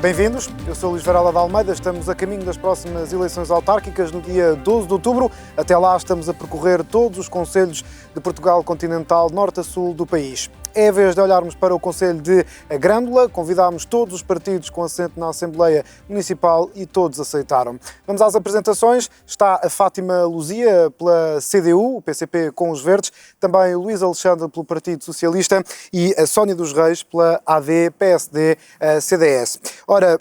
Bem-vindos, eu sou Luís Varela de Almeida, estamos a caminho das próximas eleições autárquicas no dia 12 de outubro. Até lá estamos a percorrer todos os concelhos de Portugal continental, norte a sul do país. É a vez de olharmos para o concelho de Grândola. Convidámos todos os partidos com assento na Assembleia Municipal e todos aceitaram. Vamos às apresentações. Está a Fátima Luzia pela CDU, o PCP com os Verdes, também o Luís Alexandre pelo Partido Socialista e a Sónia dos Reis pela AD, PSD, CDS. Ora,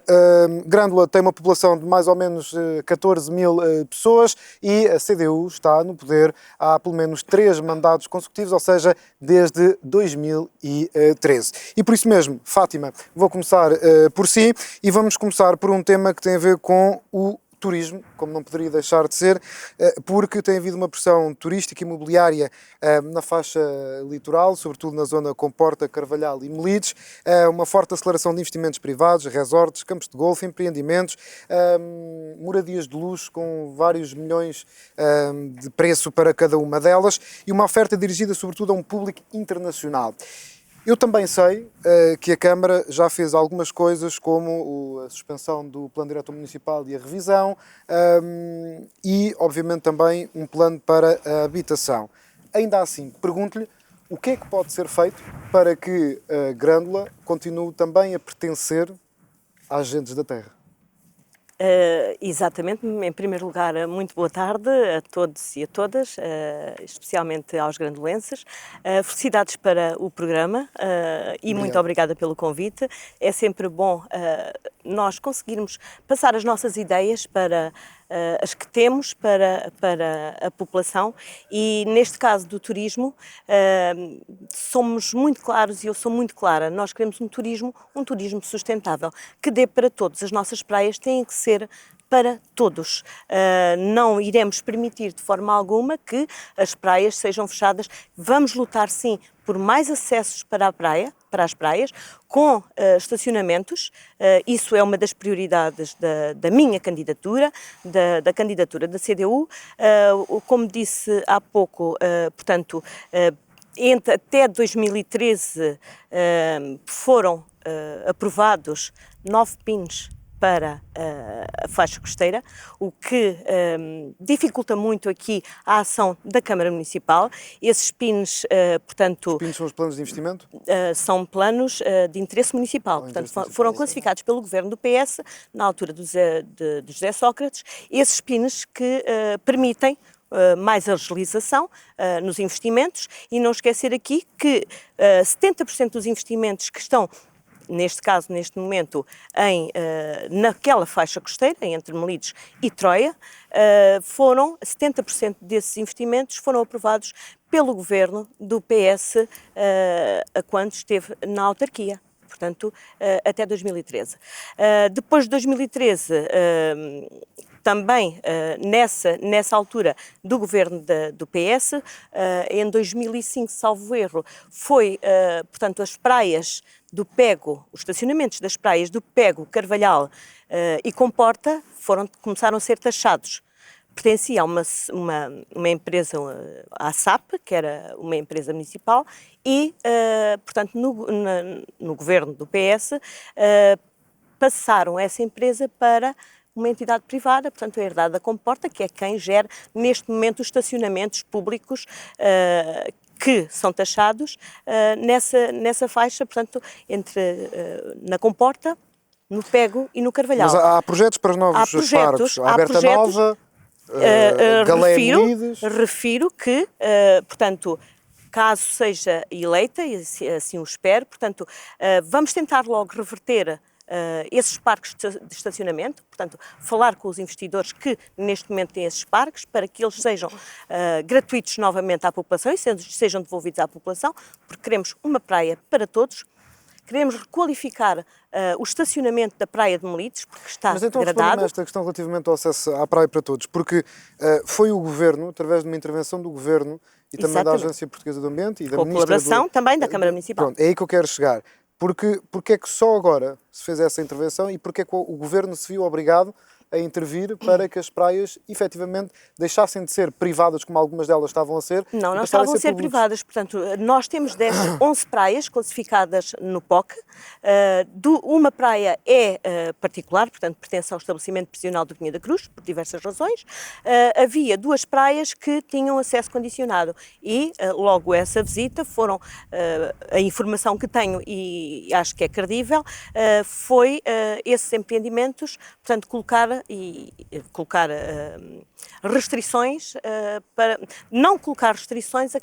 Grândola tem uma população de mais ou menos 14 mil pessoas e a CDU está no poder há pelo menos 3 mandatos consecutivos, ou seja, desde 2013. E por isso mesmo, Fátima, vou começar por si e vamos começar por um tema que tem a ver com o turismo, como não poderia deixar de ser, porque tem havido uma pressão turística e imobiliária na faixa litoral, sobretudo na zona Comporta, Carvalhal e Melides, uma forte aceleração de investimentos privados, resorts, campos de golfe, empreendimentos, moradias de luxo com vários milhões de preço para cada uma delas e uma oferta dirigida sobretudo a um público internacional. Eu também sei que a Câmara já fez algumas coisas, como a suspensão do Plano Diretor Municipal e a revisão, e, obviamente, também um plano para a habitação. Ainda assim, pergunto-lhe o que é que pode ser feito para que a Grândola continue também a pertencer às gentes da terra? Exatamente. Em primeiro lugar, muito boa tarde a todos e a todas, especialmente aos grandolenses. Felicidades para o programa e muito obrigada pelo convite. É sempre bom nós conseguirmos passar as nossas ideias para as que temos para a população e, neste caso do turismo, somos muito claros e eu sou muito clara. Nós queremos um turismo sustentável, que dê para todos. As nossas praias têm que ser para todos. Não iremos permitir de forma alguma que as praias sejam fechadas. Vamos lutar, sim, por mais acessos para a praia, para as praias, com estacionamentos. Isso é uma das prioridades da minha candidatura, da candidatura da CDU. Como disse há pouco, portanto, até 2013 foram aprovados 9 PINs para a faixa costeira, o que dificulta muito aqui a ação da Câmara Municipal. Esses PINs, portanto... Os PINs são os planos de investimento? São planos de interesse municipal. Portanto, foram classificados pelo governo do PS, na altura do José Sócrates, esses PINs que permitem mais agilização nos investimentos e não esquecer aqui que 70% dos investimentos que estão neste caso, neste momento, naquela faixa costeira, entre Melides e Troia, 70% desses investimentos foram aprovados pelo governo do PS quando esteve na autarquia. Portanto, até 2013. Depois de 2013, também nessa altura do governo do PS, em 2005, salvo erro, foi, portanto, as praias do Pego, os estacionamentos das praias do Pego, Carvalhal e Comporta começaram a ser taxados. Pertencia a uma empresa, à SAP, que era uma empresa municipal, e, portanto, no governo do PS, passaram essa empresa para uma entidade privada, portanto, a Herdade da Comporta, que é quem gera, neste momento, os estacionamentos públicos que são taxados nessa faixa, portanto, na Comporta, no Pego e no Carvalhal. Mas há projetos para novos parques? A Aberta Nova, Galé Melides... Refiro que, portanto, caso seja eleita, e assim o espero, portanto, vamos tentar logo reverter esses parques de estacionamento, portanto, falar com os investidores que neste momento têm esses parques para que eles sejam gratuitos novamente à população e sejam devolvidos à população, porque queremos uma praia para todos. Queremos requalificar o estacionamento da praia de Melides, porque está degradado. Mas então responda-me esta questão relativamente ao acesso à praia para todos, porque foi o Governo, através de uma intervenção do Governo e também da Agência Portuguesa do Ambiente e da com a colaboração também da Câmara Municipal. Pronto, é aí que eu quero chegar. Porque é que só agora se fez essa intervenção e porque é que o Governo se viu obrigado a intervir para que as praias efetivamente deixassem de ser privadas, como algumas delas estavam a ser. Não estavam a ser privadas. Portanto, nós temos 11 praias classificadas no POC. Uma praia é particular, portanto, pertence ao estabelecimento prisional do Vinha da Cruz, por diversas razões. Havia 2 praias que tinham acesso condicionado e, logo essa visita, foram, a informação que tenho e acho que é credível, foi esses empreendimentos, portanto, colocar restrições, para não colocar restrições a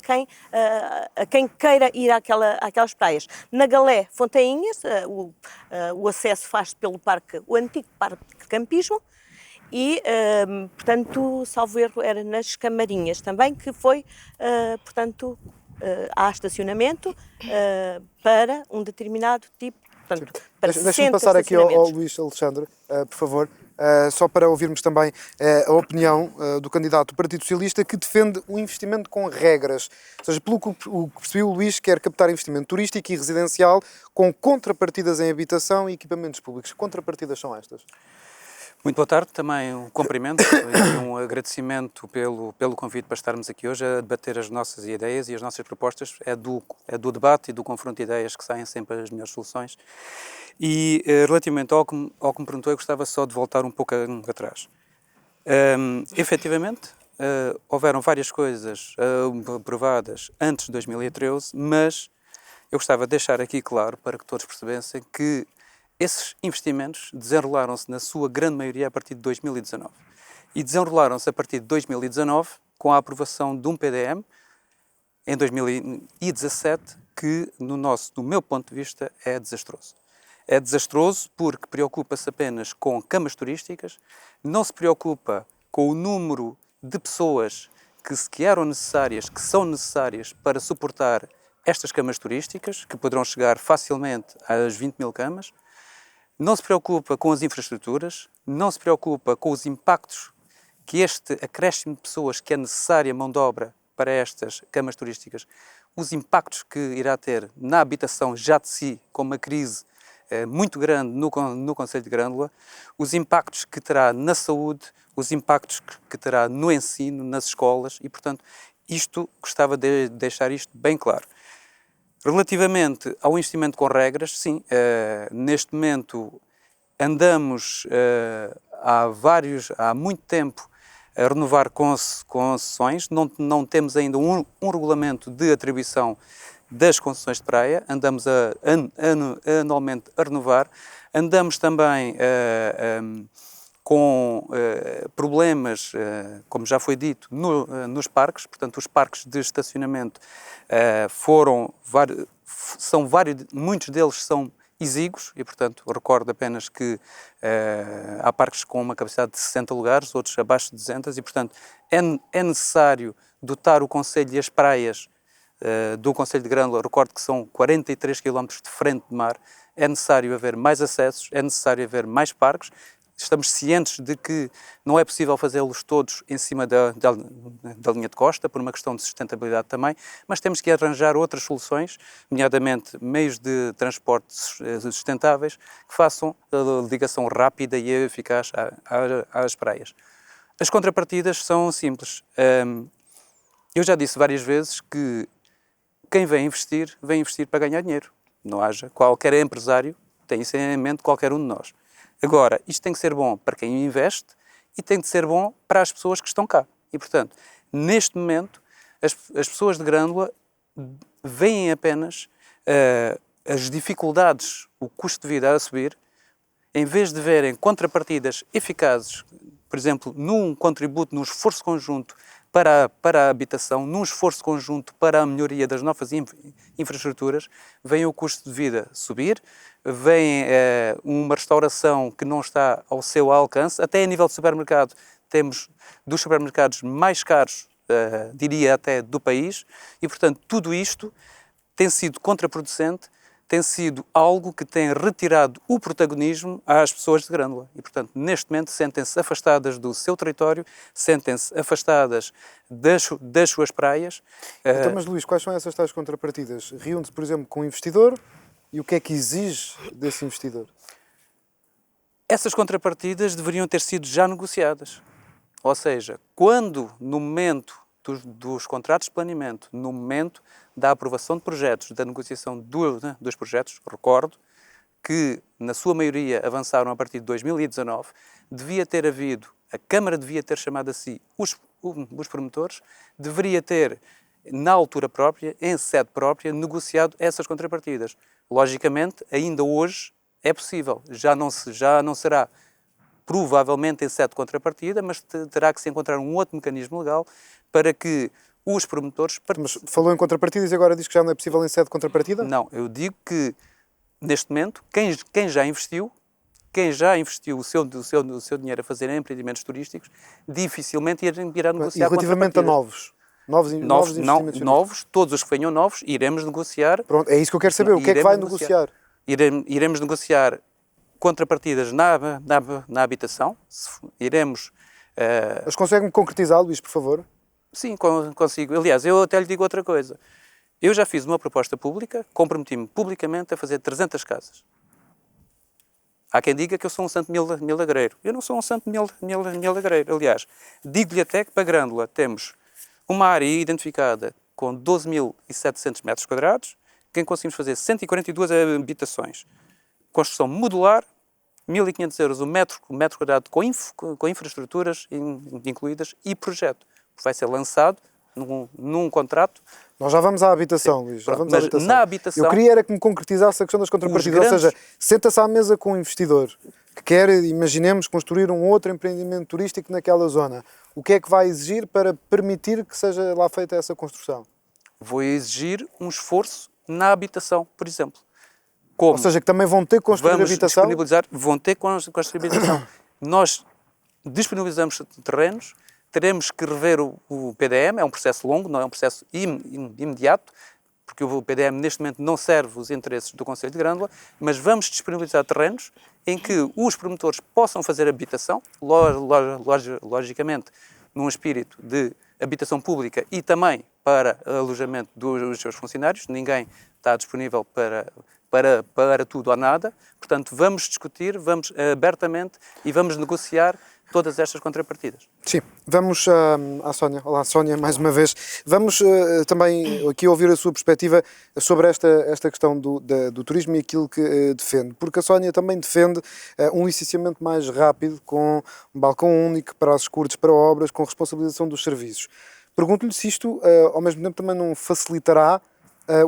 quem queira ir àquelas praias. Na Galé Fontainhas, o acesso faz-se pelo o antigo parque de campismo, e, portanto, salvo erro, era nas Camarinhas também, que foi, portanto, há estacionamento para um determinado tipo. Deixa-me passar aqui ao Luís Alexandre, por favor, só para ouvirmos também a opinião do candidato do Partido Socialista, que defende um investimento com regras. Ou seja, pelo que percebi, o Luís quer captar investimento turístico e residencial com contrapartidas em habitação e equipamentos públicos. Que contrapartidas são estas? Muito boa tarde, também um cumprimento e um agradecimento pelo convite para estarmos aqui hoje a debater as nossas ideias e as nossas propostas. É do debate e do confronto de ideias que saem sempre as melhores soluções. E relativamente ao que me perguntou, eu gostava só de voltar um pouco atrás. Efetivamente, houveram várias coisas aprovadas antes de 2013, mas eu gostava de deixar aqui claro para que todos percebessem que esses investimentos desenrolaram-se na sua grande maioria a partir de 2019. E desenrolaram-se a partir de 2019 com a aprovação de um PDM em 2017 que, no meu ponto de vista, é desastroso. É desastroso porque preocupa-se apenas com camas turísticas, não se preocupa com o número de pessoas que eram necessárias, que são necessárias para suportar estas camas turísticas, que poderão chegar facilmente às 20 mil camas. Não se preocupa com as infraestruturas, não se preocupa com os impactos que este acréscimo de pessoas que é necessária mão de obra para estas camas turísticas, os impactos que irá ter na habitação já de si, com uma crise muito grande no concelho de Grândola, os impactos que terá na saúde, os impactos que terá no ensino, nas escolas e, portanto, gostava de deixar isto bem claro. Relativamente ao investimento com regras, sim, neste momento andamos há muito tempo a renovar concessões, não temos ainda um regulamento de atribuição das concessões de praia, andamos anualmente a renovar, andamos também com problemas, como já foi dito, nos parques, portanto os parques de estacionamento muitos deles são exíguos e, portanto, recordo apenas que há parques com uma capacidade de 60 lugares, outros abaixo de 200 e, portanto, é necessário dotar o concelho e as praias do concelho de Grândola, recordo que são 43 km de frente de mar, é necessário haver mais acessos, é necessário haver mais parques. Estamos cientes de que não é possível fazê-los todos em cima da linha de costa, por uma questão de sustentabilidade também, mas temos que arranjar outras soluções, nomeadamente meios de transporte sustentáveis, que façam a ligação rápida e eficaz às praias. As contrapartidas são simples. Eu já disse várias vezes que quem vem investir para ganhar dinheiro. Não haja qualquer empresário, tem isso em mente qualquer um de nós. Agora, isto tem que ser bom para quem investe e tem que ser bom para as pessoas que estão cá. E, portanto, neste momento, as pessoas de Grândola veem apenas as dificuldades, o custo de vida a subir, em vez de verem contrapartidas eficazes, por exemplo, num contributo, num esforço conjunto para a habitação, num esforço conjunto para a melhoria das novas infraestruturas, vem o custo de vida subir, vem uma restauração que não está ao seu alcance, até a nível de supermercado, temos dos supermercados mais caros, diria até, do país, e portanto tudo isto tem sido contraproducente, tem sido algo que tem retirado o protagonismo às pessoas de Grândola. E, portanto, neste momento, sentem-se afastadas do seu território, sentem-se afastadas das suas praias. Então, mas, Luís, quais são essas tais contrapartidas? Reúne-se, por exemplo, com um investidor e o que é que exige desse investidor? Essas contrapartidas deveriam ter sido já negociadas. Ou seja, quando, no momento dos contratos de planeamento, no momento da aprovação de projetos, da negociação dos projetos, recordo que, na sua maioria, avançaram a partir de 2019, devia ter havido, a Câmara devia ter chamado a si os promotores, deveria ter, na altura própria, em sede própria, negociado essas contrapartidas. Logicamente, ainda hoje é possível, já não será provavelmente em sede de contrapartida, mas terá que se encontrar um outro mecanismo legal para que os promotores... Mas falou em contrapartidas e agora diz que já não é possível em sede de contrapartida? Não, eu digo que, neste momento, quem já investiu o seu dinheiro a fazer empreendimentos turísticos, dificilmente irá negociar. E relativamente a novos investimentos? Novos, todos os que venham novos, iremos negociar. Pronto, é isso que eu quero saber. O que é que vai negociar? Iremos negociar contrapartidas na habitação. Mas consegue-me concretizar, Luís, por favor? Sim, consigo. Aliás, eu até lhe digo outra coisa. Eu já fiz uma proposta pública, comprometi-me publicamente a fazer 300 casas. Há quem diga que eu sou um santo milagreiro. Eu não sou um santo milagreiro. Aliás, digo-lhe até que para Grândola temos uma área identificada com 12.700 metros quadrados, em que conseguimos fazer 142 habitações. Construção modular, 1.500 euros o metro quadrado com infraestruturas incluídas e projeto. Vai ser lançado num contrato. Nós já vamos à habitação, Luís. Já vamos à habitação. Na habitação... Eu queria era que me concretizasse a questão das contrapartidas. Ou seja, senta-se à mesa com um investidor que quer, imaginemos, construir um outro empreendimento turístico naquela zona. O que é que vai exigir para permitir que seja lá feita essa construção? Vou exigir um esforço na habitação, por exemplo. Como? Ou seja, que também vão ter que construir habitação? Vão ter que construir habitação. Nós disponibilizamos terrenos, teremos que rever o PDM, é um processo longo, não é um processo imediato, porque o PDM neste momento não serve os interesses do Concelho de Grândola, mas vamos disponibilizar terrenos em que os promotores possam fazer habitação, logicamente num espírito de habitação pública e também para alojamento dos seus funcionários. Ninguém está disponível para tudo ou nada. Portanto, vamos discutir, vamos abertamente e vamos negociar todas estas contrapartidas. Sim, vamos à Sónia. Olá, Sónia, mais uma vez. Vamos também aqui ouvir a sua perspectiva sobre esta questão do turismo e aquilo que defende, porque a Sónia também defende um licenciamento mais rápido, com um balcão único, prazos curtos para obras, com responsabilização dos serviços. Pergunto-lhe se isto, ao mesmo tempo, também não facilitará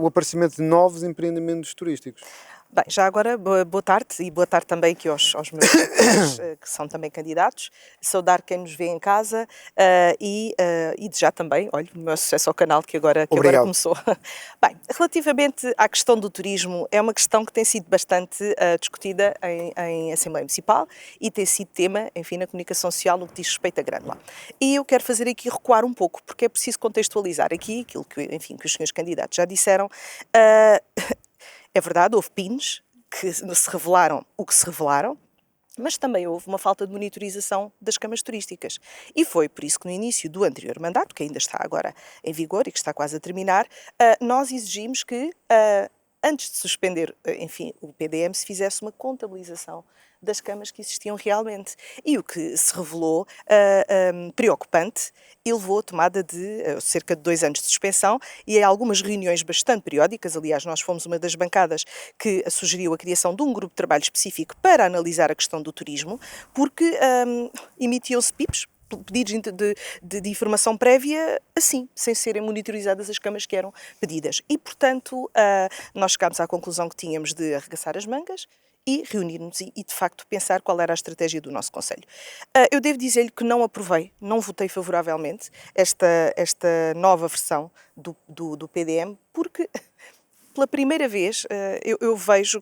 o aparecimento de novos empreendimentos turísticos. Bem, já agora, boa tarde e boa tarde também aqui aos meus colegas que são também candidatos. Saudar quem nos vê em casa e já também, olha, o meu sucesso ao canal que agora começou. Bem, relativamente à questão do turismo, é uma questão que tem sido bastante discutida em Assembleia Municipal e tem sido tema, enfim, na comunicação social no que diz respeito a Grândola. E eu quero fazer aqui recuar um pouco, porque é preciso contextualizar aqui aquilo que, enfim, que os senhores candidatos já disseram. É verdade, houve PINs que se revelaram o que se revelaram, mas também houve uma falta de monitorização das câmaras turísticas. E foi por isso que no início do anterior mandato, que ainda está agora em vigor e que está quase a terminar, nós exigimos que, antes de suspender, enfim, o PDM, se fizesse uma contabilização das câmaras que existiam realmente. E o que se revelou preocupante e levou a tomada de cerca de 2 anos de suspensão e a algumas reuniões bastante periódicas. Aliás, nós fomos uma das bancadas que sugeriu a criação de um grupo de trabalho específico para analisar a questão do turismo, porque emitiam-se PIPs, pedidos de informação prévia, assim, sem serem monitorizadas as câmaras que eram pedidas. E, portanto, nós chegámos à conclusão que tínhamos de arregaçar as mangas e reunir-nos e, de facto, pensar qual era a estratégia do nosso Conselho. Eu devo dizer-lhe que não aprovei, não votei favoravelmente esta nova versão do PDM, porque, pela primeira vez, eu vejo,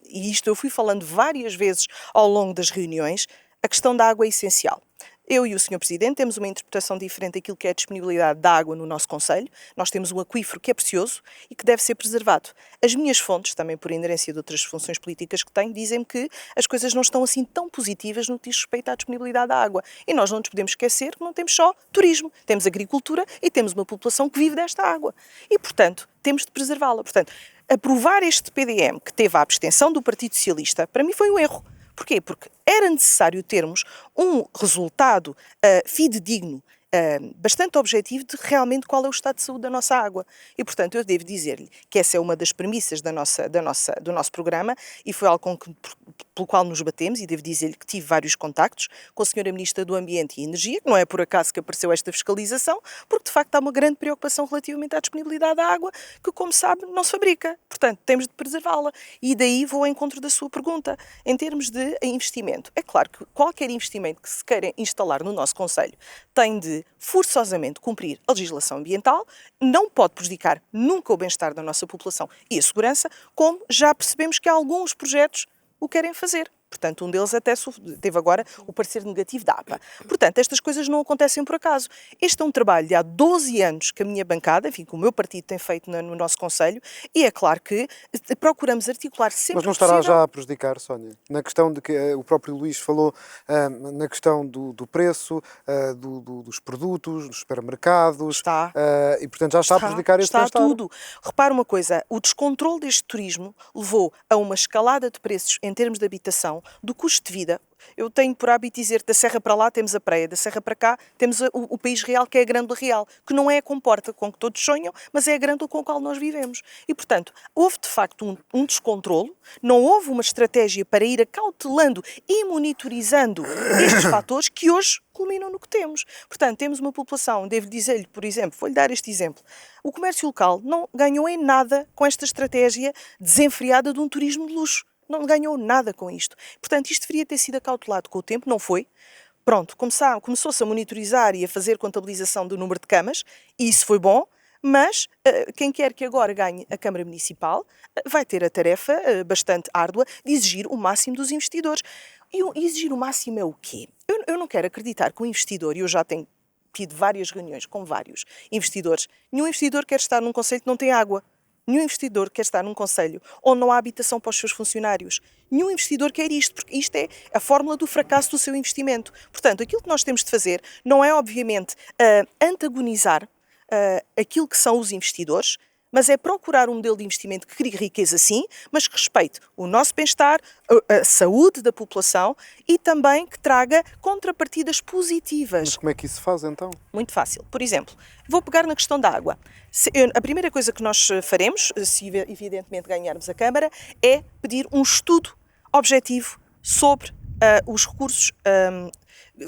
e isto eu fui falando várias vezes ao longo das reuniões, a questão da água é essencial. Eu e o Sr. Presidente temos uma interpretação diferente daquilo que é a disponibilidade da água no nosso Concelho. Nós temos um aquífero que é precioso e que deve ser preservado. As minhas fontes, também por inerência de outras funções políticas que tenho, dizem-me que as coisas não estão assim tão positivas no que diz respeito à disponibilidade da água. E nós não nos podemos esquecer que não temos só turismo, temos agricultura e temos uma população que vive desta água. E, portanto, temos de preservá-la. Portanto, aprovar este PDM, que teve a abstenção do Partido Socialista, para mim foi um erro. Porquê? Porque era necessário termos um resultado fidedigno, bastante objetivo de realmente qual é o estado de saúde da nossa água. E, portanto, eu devo dizer-lhe que essa é uma das premissas do nosso programa e foi algo pelo qual nos batemos, e devo dizer-lhe que tive vários contactos com a Sra. Ministra do Ambiente e Energia, que não é por acaso que apareceu esta fiscalização, porque de facto há uma grande preocupação relativamente à disponibilidade da água, que, como sabe, não se fabrica. Portanto, temos de preservá-la. E daí vou ao encontro da sua pergunta. Em termos de investimento, é claro que qualquer investimento que se queira instalar no nosso concelho tem de forçosamente cumprir a legislação ambiental, não pode prejudicar nunca o bem-estar da nossa população e a segurança, como já percebemos que alguns projetos o querem fazer. Portanto, um deles até teve agora o parecer negativo da APA. Portanto, estas coisas não acontecem por acaso. Este é um trabalho de há 12 anos que a minha bancada, enfim, que o meu partido tem feito no nosso Conselho, e é claro que procuramos articular sempre. Mas não estará já a prejudicar, Sónia? Na questão de que o próprio Luís falou, na questão do preço, dos produtos, dos supermercados. Está. E, portanto, já está a prejudicar este bem-estar. Está tudo. Repara uma coisa, o descontrole deste turismo levou a uma escalada de preços em termos de habitação, do custo de vida. Eu tenho por hábito dizer, da serra para lá temos a praia, da serra para cá temos o país real, que é a Grândola Real, que não é a comporta com que todos sonham, mas é a Grândola com a qual nós vivemos. E, portanto, houve de facto um descontrolo, não houve uma estratégia para ir acautelando e monitorizando estes fatores que hoje culminam no que temos. Portanto, temos uma população, devo dizer-lhe, por exemplo, vou-lhe dar este exemplo, o comércio local não ganhou em nada com esta estratégia desenfreada de um turismo de luxo. Não ganhou nada com isto. Portanto, isto deveria ter sido acautelado com o tempo, não foi. Pronto, começou-se a monitorizar e a fazer contabilização do número de camas, e isso foi bom, mas quem quer que agora ganhe a Câmara Municipal vai ter a tarefa bastante árdua de exigir o máximo dos investidores. E exigir o máximo é o quê? Eu não quero acreditar que um investidor, e eu já tenho tido várias reuniões com vários investidores, nenhum investidor quer estar num concelho que não tem água. Nenhum investidor quer estar num concelho onde não há habitação para os seus funcionários. Nenhum investidor quer isto, porque isto é a fórmula do fracasso do seu investimento. Portanto, aquilo que nós temos de fazer não é, obviamente, antagonizar aquilo que são os investidores, mas é procurar um modelo de investimento que crie riqueza, sim, mas que respeite o nosso bem-estar, a saúde da população e também que traga contrapartidas positivas. Mas como é que isso se faz, então? Muito fácil. Por exemplo, vou pegar na questão da água. A primeira coisa que nós faremos, se evidentemente ganharmos a Câmara, é pedir um estudo objetivo sobre os recursos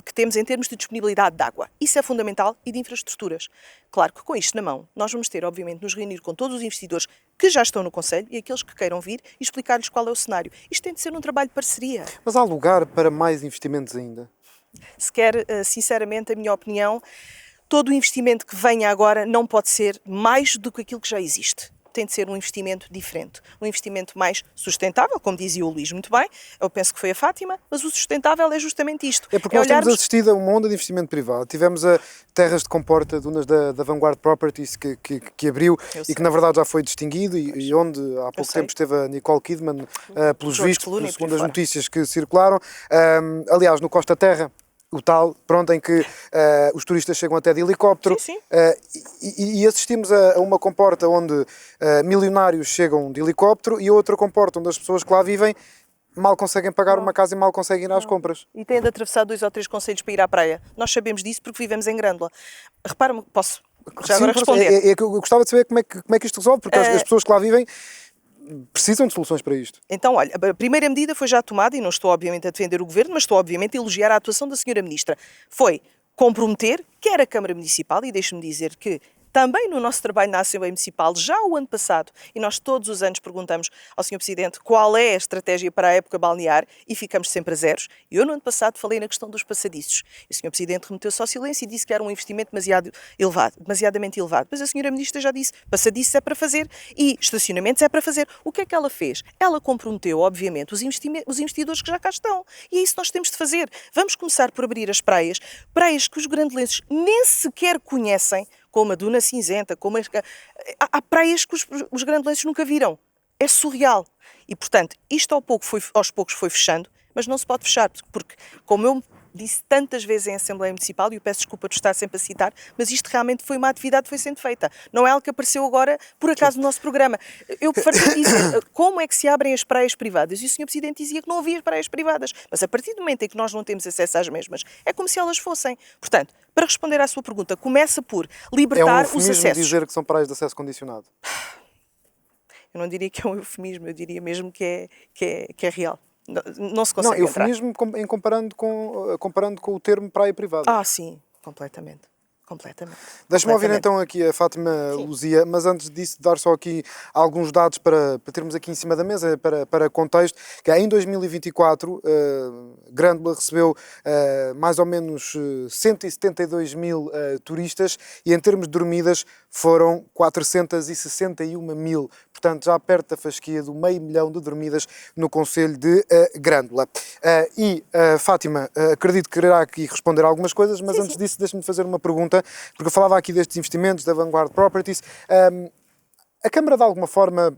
que temos em termos de disponibilidade de água. Isso é fundamental, e de infraestruturas. Claro que com isto na mão, nós vamos ter, obviamente, nos reunir com todos os investidores que já estão no Concelho e aqueles que queiram vir e explicar-lhes qual é o cenário. Isto tem de ser um trabalho de parceria. Mas há lugar para mais investimentos ainda? Se quer, sinceramente, a minha opinião, todo o investimento que venha agora não pode ser mais do que aquilo que já existe. Tem de ser um investimento diferente, um investimento mais sustentável, como dizia o Luís muito bem, eu penso que foi a Fátima, mas o sustentável é justamente isto. É porque nós temos assistido a uma onda de investimento privado. Tivemos a Terras de Comporta, dunas da Vanguard Properties, que abriu e que na verdade já foi distinguido, e onde há pouco tempo esteve a Nicole Kidman, pelos vistos, segundo as notícias que circularam. Aliás, no Costa Terra, o tal, pronto, em que os turistas chegam até de helicóptero. Sim. E assistimos a uma comporta onde milionários chegam de helicóptero e a outra comporta onde as pessoas que lá vivem mal conseguem pagar uma casa e mal conseguem ir às compras. E têm de atravessar 2 ou 3 concelhos para ir à praia. Nós sabemos disso porque vivemos em Grândola. Repara-me, posso já agora responder? Eu gostava de saber como é que isto resolve, porque as pessoas que lá vivem precisam de soluções para isto. Então, olha, a primeira medida foi já tomada, e não estou obviamente a defender o Governo, mas estou obviamente a elogiar a atuação da Sra. Ministra. Foi comprometer, quer a Câmara Municipal, e deixe-me dizer que também no nosso trabalho na Assembleia Municipal, já o ano passado, e nós todos os anos perguntamos ao Sr. Presidente qual é a estratégia para a época balnear, e ficamos sempre a zeros. E eu no ano passado falei na questão dos passadiços. E o Sr. Presidente remeteu-se ao silêncio e disse que era um investimento demasiadamente elevado. Mas a Sra. Ministra já disse, passadiços é para fazer e estacionamentos é para fazer. O que é que ela fez? Ela comprometeu, obviamente, os investidores que já cá estão. E é isso que nós temos de fazer. Vamos começar por abrir as praias que os grandelenses nem sequer conhecem, como a Duna Cinzenta, como há praias que os grandelenses nunca viram. É surreal. E, portanto, isto aos poucos foi fechando, mas não se pode fechar, porque, como eu disse tantas vezes em Assembleia Municipal, e eu peço desculpa de estar sempre a citar, mas isto realmente foi uma atividade que foi sendo feita. Não é algo que apareceu agora, por acaso, no nosso programa. Eu preferia dizer como é que se abrem as praias privadas. E o Sr. Presidente dizia que não havia praias privadas. Mas a partir do momento em que nós não temos acesso às mesmas, é como se elas fossem. Portanto, para responder à sua pergunta, começa por libertar os acessos. Dizer que são praias de acesso condicionado? Eu não diria que é um eufemismo, eu diria mesmo que é real. Não se consegue entrar. Eufemismo comparando com o termo praia privada. Ah, sim, completamente. Deixa-me ouvir então aqui a Fátima Luzia, mas antes disso dar só aqui alguns dados para termos aqui em cima da mesa, para contexto, que em 2024 Grândola recebeu mais ou menos 172 mil turistas e em termos de dormidas foram 461 mil, portanto já perto da fasquia do 500.000 de dormidas no concelho de Grândola. Fátima, acredito que quererá aqui responder algumas coisas, mas antes disso deixe-me fazer uma pergunta, porque eu falava aqui destes investimentos da Vanguard Properties. A Câmara de alguma forma,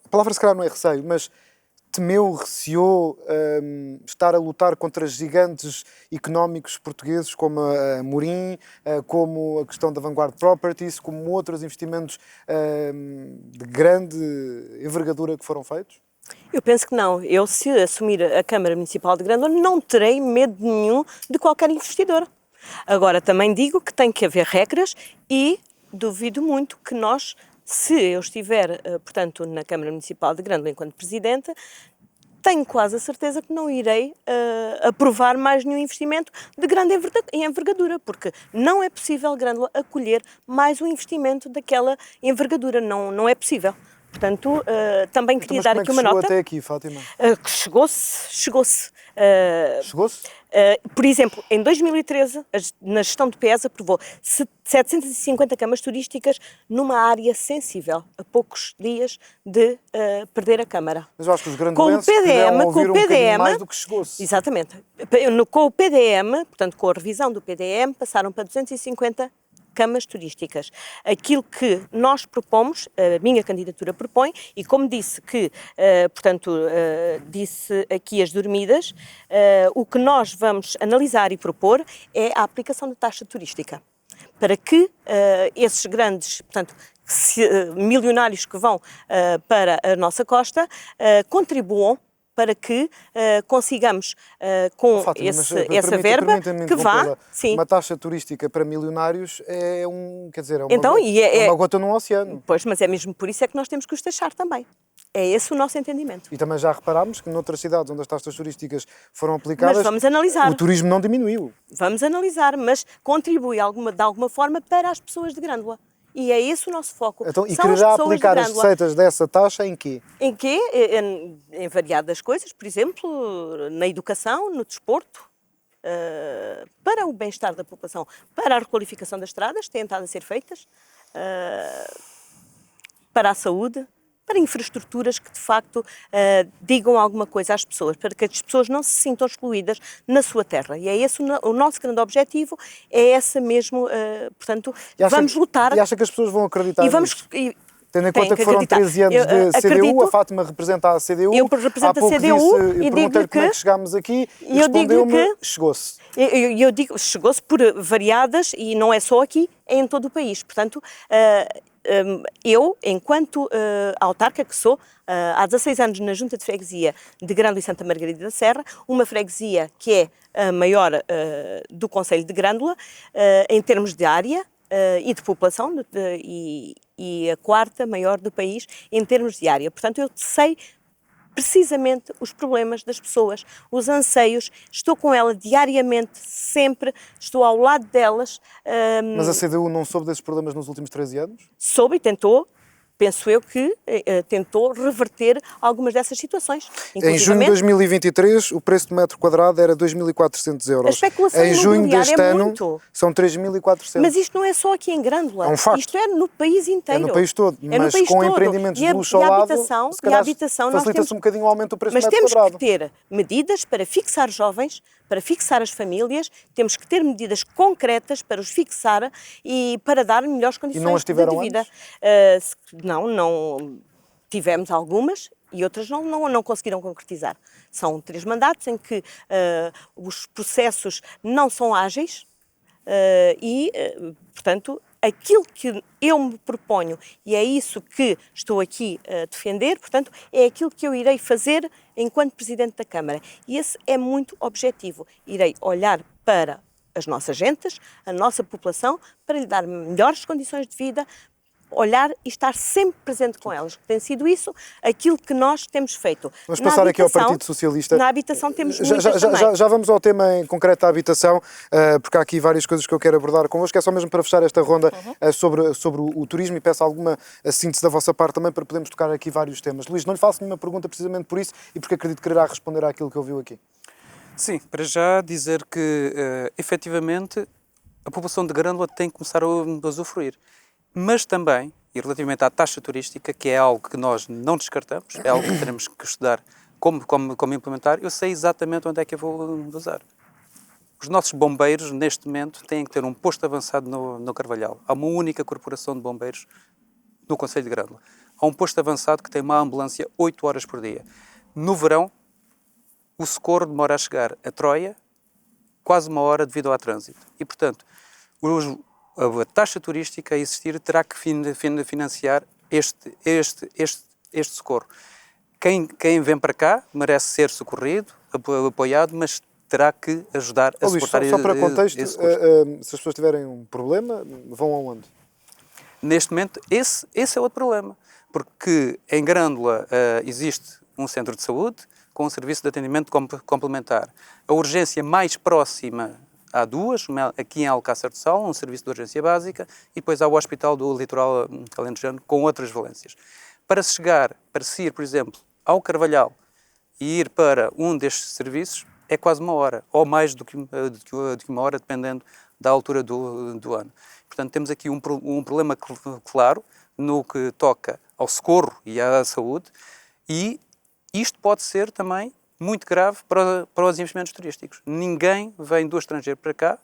a palavra se calhar não é receio, mas temeu, receou estar a lutar contra gigantes económicos portugueses como a Morim, como a questão da Vanguard Properties, como outros investimentos de grande envergadura que foram feitos? Eu penso que não. Eu, se assumir a Câmara Municipal de Grândola, não terei medo nenhum de qualquer investidor. Agora, também digo que tem que haver regras e duvido muito que nós, se eu estiver, portanto, na Câmara Municipal de Grândola enquanto Presidente, tenho quase a certeza que não irei aprovar mais nenhum investimento de grande envergadura, porque não é possível Grândola acolher mais um investimento daquela envergadura, não é possível. Portanto, também queria dar aqui uma nota. Chegou até aqui, Fátima? Chegou-se. Chegou-se? Por exemplo, em 2013, na gestão de PS, aprovou 750 camas turísticas numa área sensível, a poucos dias de perder a Câmara. Mas eu acho que os grandolenses puderam ouvir um bocadinho mais do que chegou-se. Exatamente. Com o PDM, portanto, com a revisão do PDM, passaram para 250 camas turísticas. Aquilo que nós propomos, a minha candidatura propõe, e como disse que, disse aqui as dormidas, o que nós vamos analisar e propor é a aplicação da taxa turística, para que esses grandes, portanto, milionários que vão para a nossa costa, contribuam para que consigamos, com Fátima, essa verba, que vá... Sim. Uma taxa turística para milionários é uma, então, uma gota num oceano. Pois, mas é mesmo por isso é que nós temos que os taxar também. É esse o nosso entendimento. E também já reparámos que noutras cidades onde as taxas turísticas foram aplicadas, mas vamos analisar. O turismo não diminuiu. Vamos analisar, mas contribui de alguma forma para as pessoas de Grândola. E é esse o nosso foco. Então, e quererá aplicar as receitas dessa taxa em quê? Em quê? Em variadas coisas, por exemplo, na educação, no desporto, para o bem-estar da população, para a requalificação das estradas, têm estado a ser feitas, para a saúde, para infraestruturas que de facto digam alguma coisa às pessoas, para que as pessoas não se sintam excluídas na sua terra. E é esse o nosso grande objetivo, é essa mesmo, portanto, vamos lutar. E acha que as pessoas vão acreditar nisso? Tendo em conta que foram acreditar. 13 anos de CDU, a Fátima representa a CDU. Eu represento a CDU e perguntei-lhe como é que chegámos aqui e respondeu-me, chegou-se. Eu digo, chegou-se por variadas, e não é só aqui, é em todo o país. Portanto, eu, enquanto autarca que sou, há 16 anos na Junta de Freguesia de Grândola e Santa Margarida da Serra, uma freguesia que é a maior do concelho de Grândola, em termos de área e de população, e a quarta maior do país em termos de área. Portanto, eu sei precisamente os problemas das pessoas, os anseios, estou com ela diariamente, sempre, estou ao lado delas. Mas a CDU não soube desses problemas nos últimos 13 anos? Soube e tentou, penso eu que tentou reverter algumas dessas situações. Em junho de 2023, o preço do metro quadrado era 2.400 euros. A especulação em junho deste ano, muito. São 3.400. Mas isto não é só aqui em Grândola. É um facto. Isto é no país inteiro. É no país todo. É mas país com todo. empreendimentos de luxo ao lado, a habitação facilita-se um bocadinho o aumento do preço do metro quadrado. Mas temos que ter medidas para fixar jovens, para fixar as famílias, temos que ter medidas concretas para os fixar e para dar melhores condições não as tiveram de vida. antes? Não. tivemos algumas e outras não conseguiram concretizar. São 3 mandatos em que os processos não são ágeis portanto, aquilo que eu me proponho, e é isso que estou aqui a defender, portanto, é aquilo que eu irei fazer enquanto Presidente da Câmara. E esse é muito objetivo. Irei olhar para as nossas gentes, a nossa população, para lhe dar melhores condições de vida, olhar e estar sempre presente com elas. Tem sido isso aquilo que nós temos feito. Vamos passar aqui ao Partido Socialista. Na habitação temos muitas também. Já vamos ao tema em concreto da habitação, porque há aqui várias coisas que eu quero abordar convosco. É só mesmo para fechar esta ronda sobre o turismo e peço alguma síntese da vossa parte também para podermos tocar aqui vários temas. Luís, não lhe faço nenhuma pergunta precisamente por isso e porque acredito que quererá responder àquilo que ouviu aqui. Sim, para já dizer que, efetivamente, a população de Grândola tem que começar a usufruir. Mas também, e relativamente à taxa turística, que é algo que nós não descartamos, é algo que teremos que estudar como implementar, eu sei exatamente onde é que eu vou usar. Os nossos bombeiros, neste momento, têm que ter um posto avançado no Carvalhal. Há uma única corporação de bombeiros no Concelho de Grândola. Há um posto avançado que tem uma ambulância 8 horas por dia. No verão, o socorro demora a chegar a Troia quase 1 hora devido ao trânsito. E, portanto, a taxa turística a existir terá que financiar este socorro. Quem vem para cá merece ser socorrido, apoiado, mas terá que ajudar a suportar esse custo. Só para contexto, se as pessoas tiverem um problema, vão aonde? Neste momento, esse é outro problema, porque em Grândola existe um centro de saúde com um serviço de atendimento complementar. A urgência mais próxima há 2, aqui em Alcácer do Sal, um serviço de urgência básica, e depois há o Hospital do Litoral Alentejano com outras valências. Para se ir, por exemplo, ao Carvalhal e ir para um destes serviços, é quase 1 hora, ou mais do que 1 hora, dependendo da altura do ano. Portanto, temos aqui um problema claro no que toca ao socorro e à saúde, e isto pode ser também muito grave para os investimentos turísticos. Ninguém vem do estrangeiro para cá,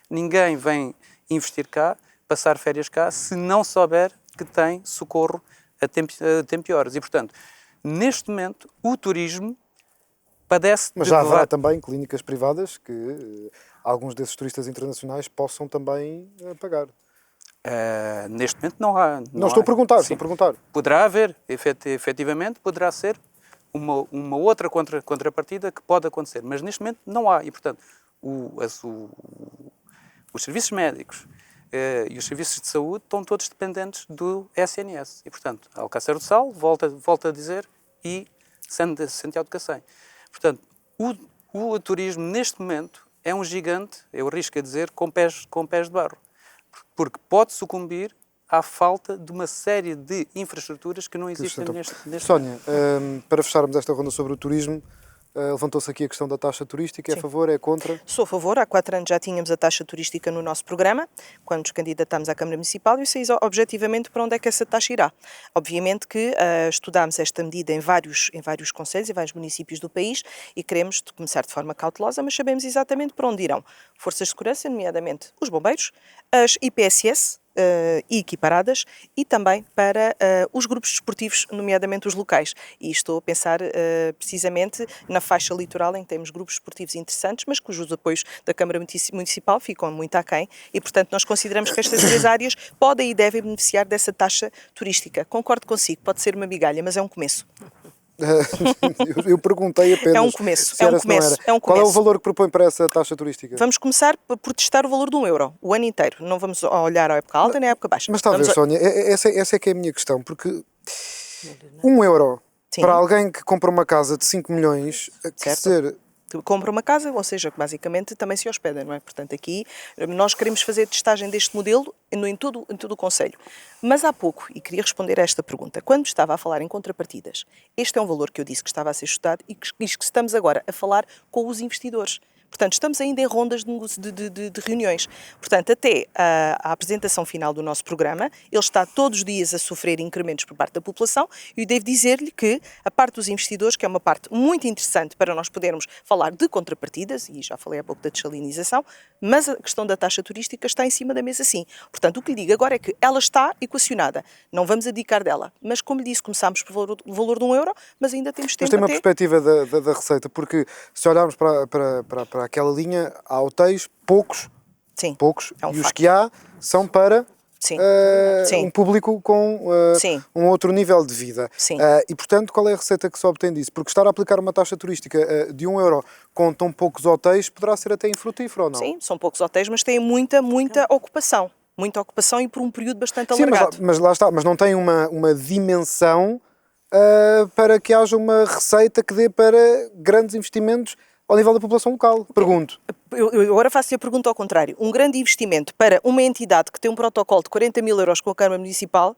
ninguém vem investir cá, passar férias cá, se não souber que tem socorro a tempo e horas. E, portanto, neste momento, o turismo padece... Mas já haverá também clínicas privadas que alguns desses turistas internacionais possam também pagar. Neste momento não há. Não estou a perguntar, estou a perguntar. Poderá haver, efetivamente, poderá ser uma outra contrapartida que pode acontecer, mas neste momento não há. E, portanto, os serviços médicos e os serviços de saúde estão todos dependentes do SNS. E, portanto, Alcácer do Sal, volta a dizer, e Santiago de Cacém. Portanto, o turismo, neste momento, é um gigante, eu arrisco a dizer, com pés de barro. Porque pode sucumbir à falta de uma série de infraestruturas que não existem neste Sónia, para fecharmos esta ronda sobre o turismo, levantou-se aqui a questão da taxa turística. É a favor, é contra? Sou a favor. Há 4 anos já tínhamos a taxa turística no nosso programa, quando nos candidatámos à Câmara Municipal, e eu sei objetivamente para onde é que essa taxa irá. Obviamente que estudámos esta medida em vários concelhos, em vários municípios do país, e queremos começar de forma cautelosa, mas sabemos exatamente para onde irão. Forças de segurança, nomeadamente os bombeiros, as IPSS, e equiparadas, e também para os grupos desportivos, nomeadamente os locais. E estou a pensar precisamente na faixa litoral, em que temos grupos desportivos interessantes, mas cujos apoios da Câmara Municipal ficam muito aquém, e portanto nós consideramos que estas 3 áreas podem e devem beneficiar dessa taxa turística. Concordo consigo, pode ser uma migalha, mas é um começo. Eu perguntei apenas. É um começo. Qual é o valor que propõe para essa taxa turística? Vamos começar por testar o valor de €1, o ano inteiro. Não vamos olhar à época alta nem à época baixa. Mas talvez, Sónia, essa é que é a minha questão, porque €1 para alguém que compra uma casa de 5 milhões, compra uma casa, ou seja, basicamente também se hospeda, não é? Portanto, aqui nós queremos fazer testagem deste modelo em todo o concelho. Mas há pouco, e queria responder a esta pergunta, quando estava a falar em contrapartidas, este é um valor que eu disse que estava a ser estudado e que estamos agora a falar com os investidores. Portanto, estamos ainda em rondas de reuniões. Portanto, até a apresentação final do nosso programa, ele está todos os dias a sofrer incrementos por parte da população e eu devo dizer-lhe que a parte dos investidores, que é uma parte muito interessante para nós podermos falar de contrapartidas, e já falei há pouco da desalinização, mas a questão da taxa turística está em cima da mesa sim. Portanto, o que lhe digo agora é que ela está equacionada. Não vamos abdicar dela. Mas, como lhe disse, começámos pelo valor de €1, mas ainda temos tempo. Mas tem uma perspectiva da receita, porque se olharmos para aquela linha, há hotéis, poucos, Sim, poucos, é um e os facto. que há são para Sim. um público com Sim. um outro nível de vida. Sim. E, portanto, qual é a receita que se obtém disso? Porque estar a aplicar uma taxa turística de €1 com tão poucos hotéis poderá ser até infrutífero, ou não? Sim, são poucos hotéis, mas têm muita ocupação. Muita ocupação e por um período bastante Sim, alargado. mas lá está, mas não tem uma dimensão para que haja uma receita que dê para grandes investimentos ao nível da população local. Pergunto. Eu agora faço-lhe a pergunta ao contrário. Um grande investimento para uma entidade que tem um protocolo de 40 mil euros com a Câmara Municipal,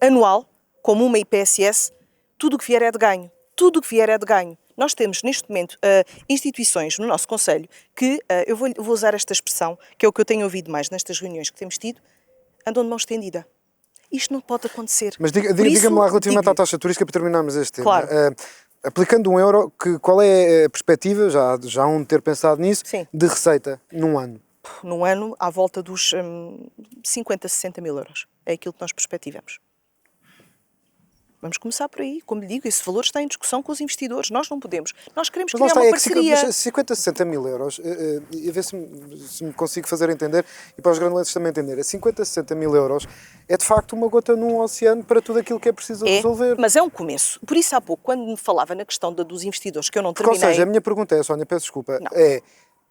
anual, como uma IPSS, tudo o que vier é de ganho. Tudo o que vier é de ganho. Nós temos, neste momento, instituições no nosso Conselho que, eu vou usar esta expressão, que é o que eu tenho ouvido mais nestas reuniões que temos tido, andam de mão estendida. Isto não pode acontecer. Mas diga-me lá relativamente à taxa turística para terminarmos este tema. Claro. Aplicando €1, qual é a perspectiva, já hão de ter pensado nisso, Sim. de receita num ano? Num ano, à volta dos 50, 60 mil euros. É aquilo que nós perspectivamos. Vamos começar por aí. Como lhe digo, esse valor está em discussão com os investidores. Nós não podemos. Nós queremos Mas lá criar está, uma parceria. Mas 50, 60 mil euros, e a ver se me consigo fazer entender, e para os grandes também entender, 50, 60 mil euros é de facto uma gota num oceano para tudo aquilo que é preciso resolver. Mas é um começo. Por isso, há pouco, quando me falava na questão dos investidores, que eu não Porque, ou terminei... seja, a minha pergunta é, Sónia, peço desculpa, Não.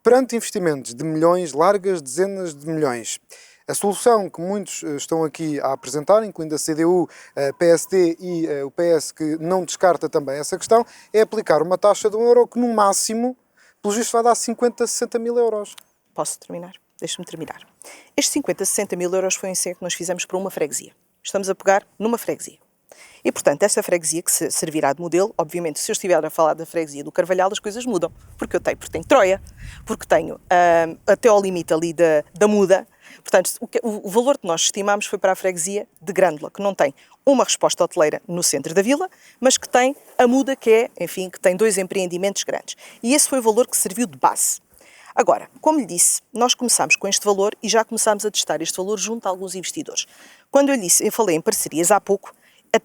perante investimentos de milhões, largas dezenas de milhões, a solução que muitos estão aqui a apresentar, incluindo a CDU, a PSD e o PS, que não descarta também essa questão, é aplicar uma taxa de €1 que, no máximo, pelo visto, vai dar 50, 60 mil euros. Posso terminar? Deixe-me terminar. Estes 50, 60 mil euros foi um ensaio que nós fizemos para uma freguesia. Estamos a pegar numa freguesia. E, portanto, esta freguesia que servirá de modelo, obviamente, se eu estiver a falar da freguesia do Carvalhal, as coisas mudam. Porque tenho Troia, porque tenho até ao limite ali da Muda. Portanto, o valor que nós estimámos foi para a freguesia de Grândola, que não tem uma resposta hoteleira no centro da vila, mas que tem a Muda, que tem 2 empreendimentos grandes. E esse foi o valor que serviu de base. Agora, como lhe disse, nós começámos com este valor e já começámos a testar este valor junto a alguns investidores. Quando eu falei em parcerias há pouco,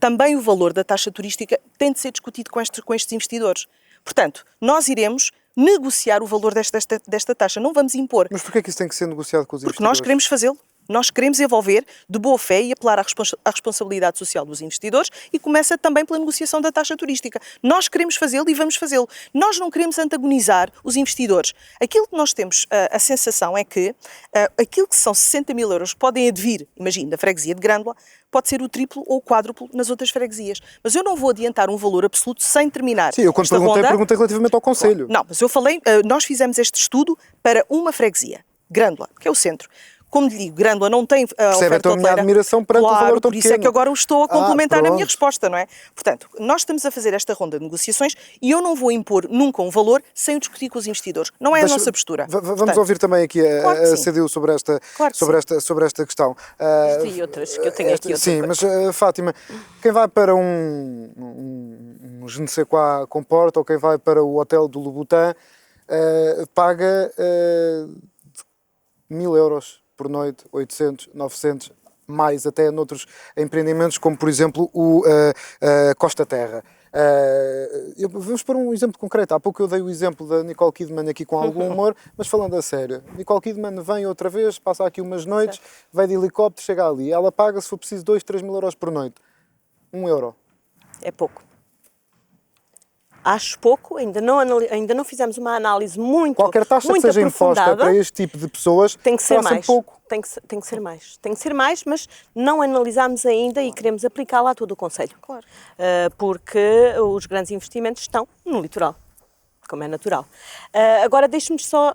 também o valor da taxa turística tem de ser discutido com estes investidores. Portanto, nós iremos negociar o valor desta taxa, não vamos impor. Mas porquê é que isso tem que ser negociado com os investidores? Porque nós queremos fazê-lo. Nós queremos envolver de boa fé e apelar à responsabilidade social dos investidores e começa também pela negociação da taxa turística. Nós queremos fazê-lo e vamos fazê-lo. Nós não queremos antagonizar os investidores. Aquilo que nós temos a sensação é que aquilo que são 60 mil euros podem advir, imagina, da freguesia de Grândola, pode ser o triplo ou o quádruplo nas outras freguesias. Mas eu não vou adiantar um valor absoluto sem terminar. Sim, eu quando perguntei relativamente ao Conselho. Não, mas eu falei, nós fizemos este estudo para uma freguesia, Grândola, que é o centro. Como lhe digo, Grândola não tem Percebe a minha admiração perante o valor tão por isso é que agora o estou a complementar na minha resposta, não é? Portanto, nós estamos a fazer esta ronda de negociações e eu não vou impor nunca um valor sem o discutir com os investidores. Não é a nossa postura. Vamos ouvir também aqui a CDU sobre esta questão. Isto e outras, que eu tenho aqui outra Sim, coisa. mas Fátima, quem vai para um je ne sais quoi comporte ou quem vai para o hotel do Louboutin paga 1.000 euros por noite, 800, 900, mais até noutros empreendimentos, como por exemplo o Costa Terra. Vamos pôr um exemplo concreto. Há pouco eu dei o exemplo da Nicole Kidman aqui com algum humor, mas falando a sério. Nicole Kidman vem outra vez, passa aqui umas noites, vai de helicóptero, chega ali. Ela paga, se for preciso, 2, 3 mil euros por noite. €1. É pouco. Acho pouco, ainda não fizemos uma análise muito Qualquer taxa que seja imposta para este tipo de pessoas tem que ser mais. Pouco. Tem que ser mais. Tem que ser mais, mas não analisámos ainda e queremos aplicá-la a todo o Conselho. Claro. Porque os grandes investimentos estão no litoral, como é natural. Agora deixe-me só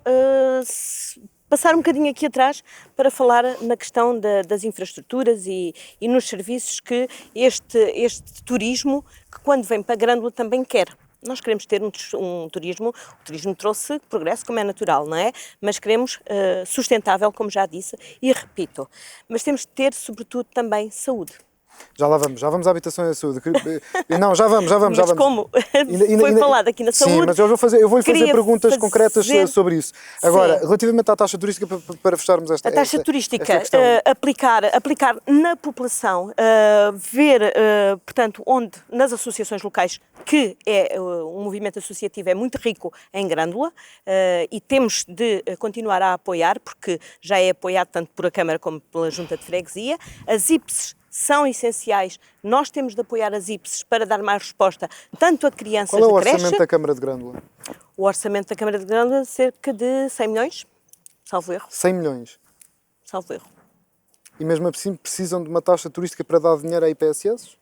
passar um bocadinho aqui atrás para falar na questão das infraestruturas e nos serviços que este turismo, que quando vem para Grândola também quer. Nós queremos ter um turismo, o turismo trouxe progresso, como é natural, não é? Mas queremos sustentável, como já disse, e repito, mas temos de ter, sobretudo, também saúde. Já vamos à habitação e à saúde. Não, já vamos. Mas como foi falado aqui na saúde... Sim, mas eu vou-lhe fazer perguntas concretas sobre isso. Agora, Sim. relativamente à taxa turística, para fecharmos esta A taxa turística, questão. aplicar na população, ver, portanto, onde nas associações locais, que é um movimento associativo é muito rico em Grândola, e temos de continuar a apoiar, porque já é apoiado tanto por a Câmara como pela Junta de Freguesia. As IPSs são essenciais. Nós temos de apoiar as IPSs para dar mais resposta tanto a crianças Qual é o de creche... orçamento da Câmara de Grândola? O orçamento da Câmara de Grândola é cerca de 100 milhões, salvo erro. 100 milhões. Salvo erro. E mesmo assim precisam de uma taxa turística para dar dinheiro à IPSS?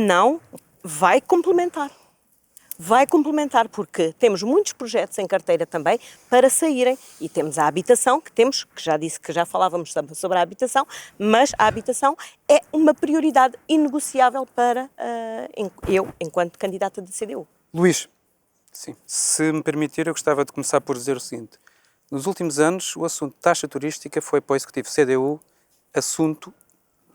Não, vai complementar. Vai complementar, porque temos muitos projetos em carteira também para saírem, e temos a habitação, que já disse que já falávamos sobre a habitação, mas a habitação é uma prioridade inegociável para eu, enquanto candidata de CDU. Luís. Sim. Se me permitir, eu gostava de começar por dizer o seguinte. Nos últimos anos, o assunto de taxa turística foi para o Executivo CDU assunto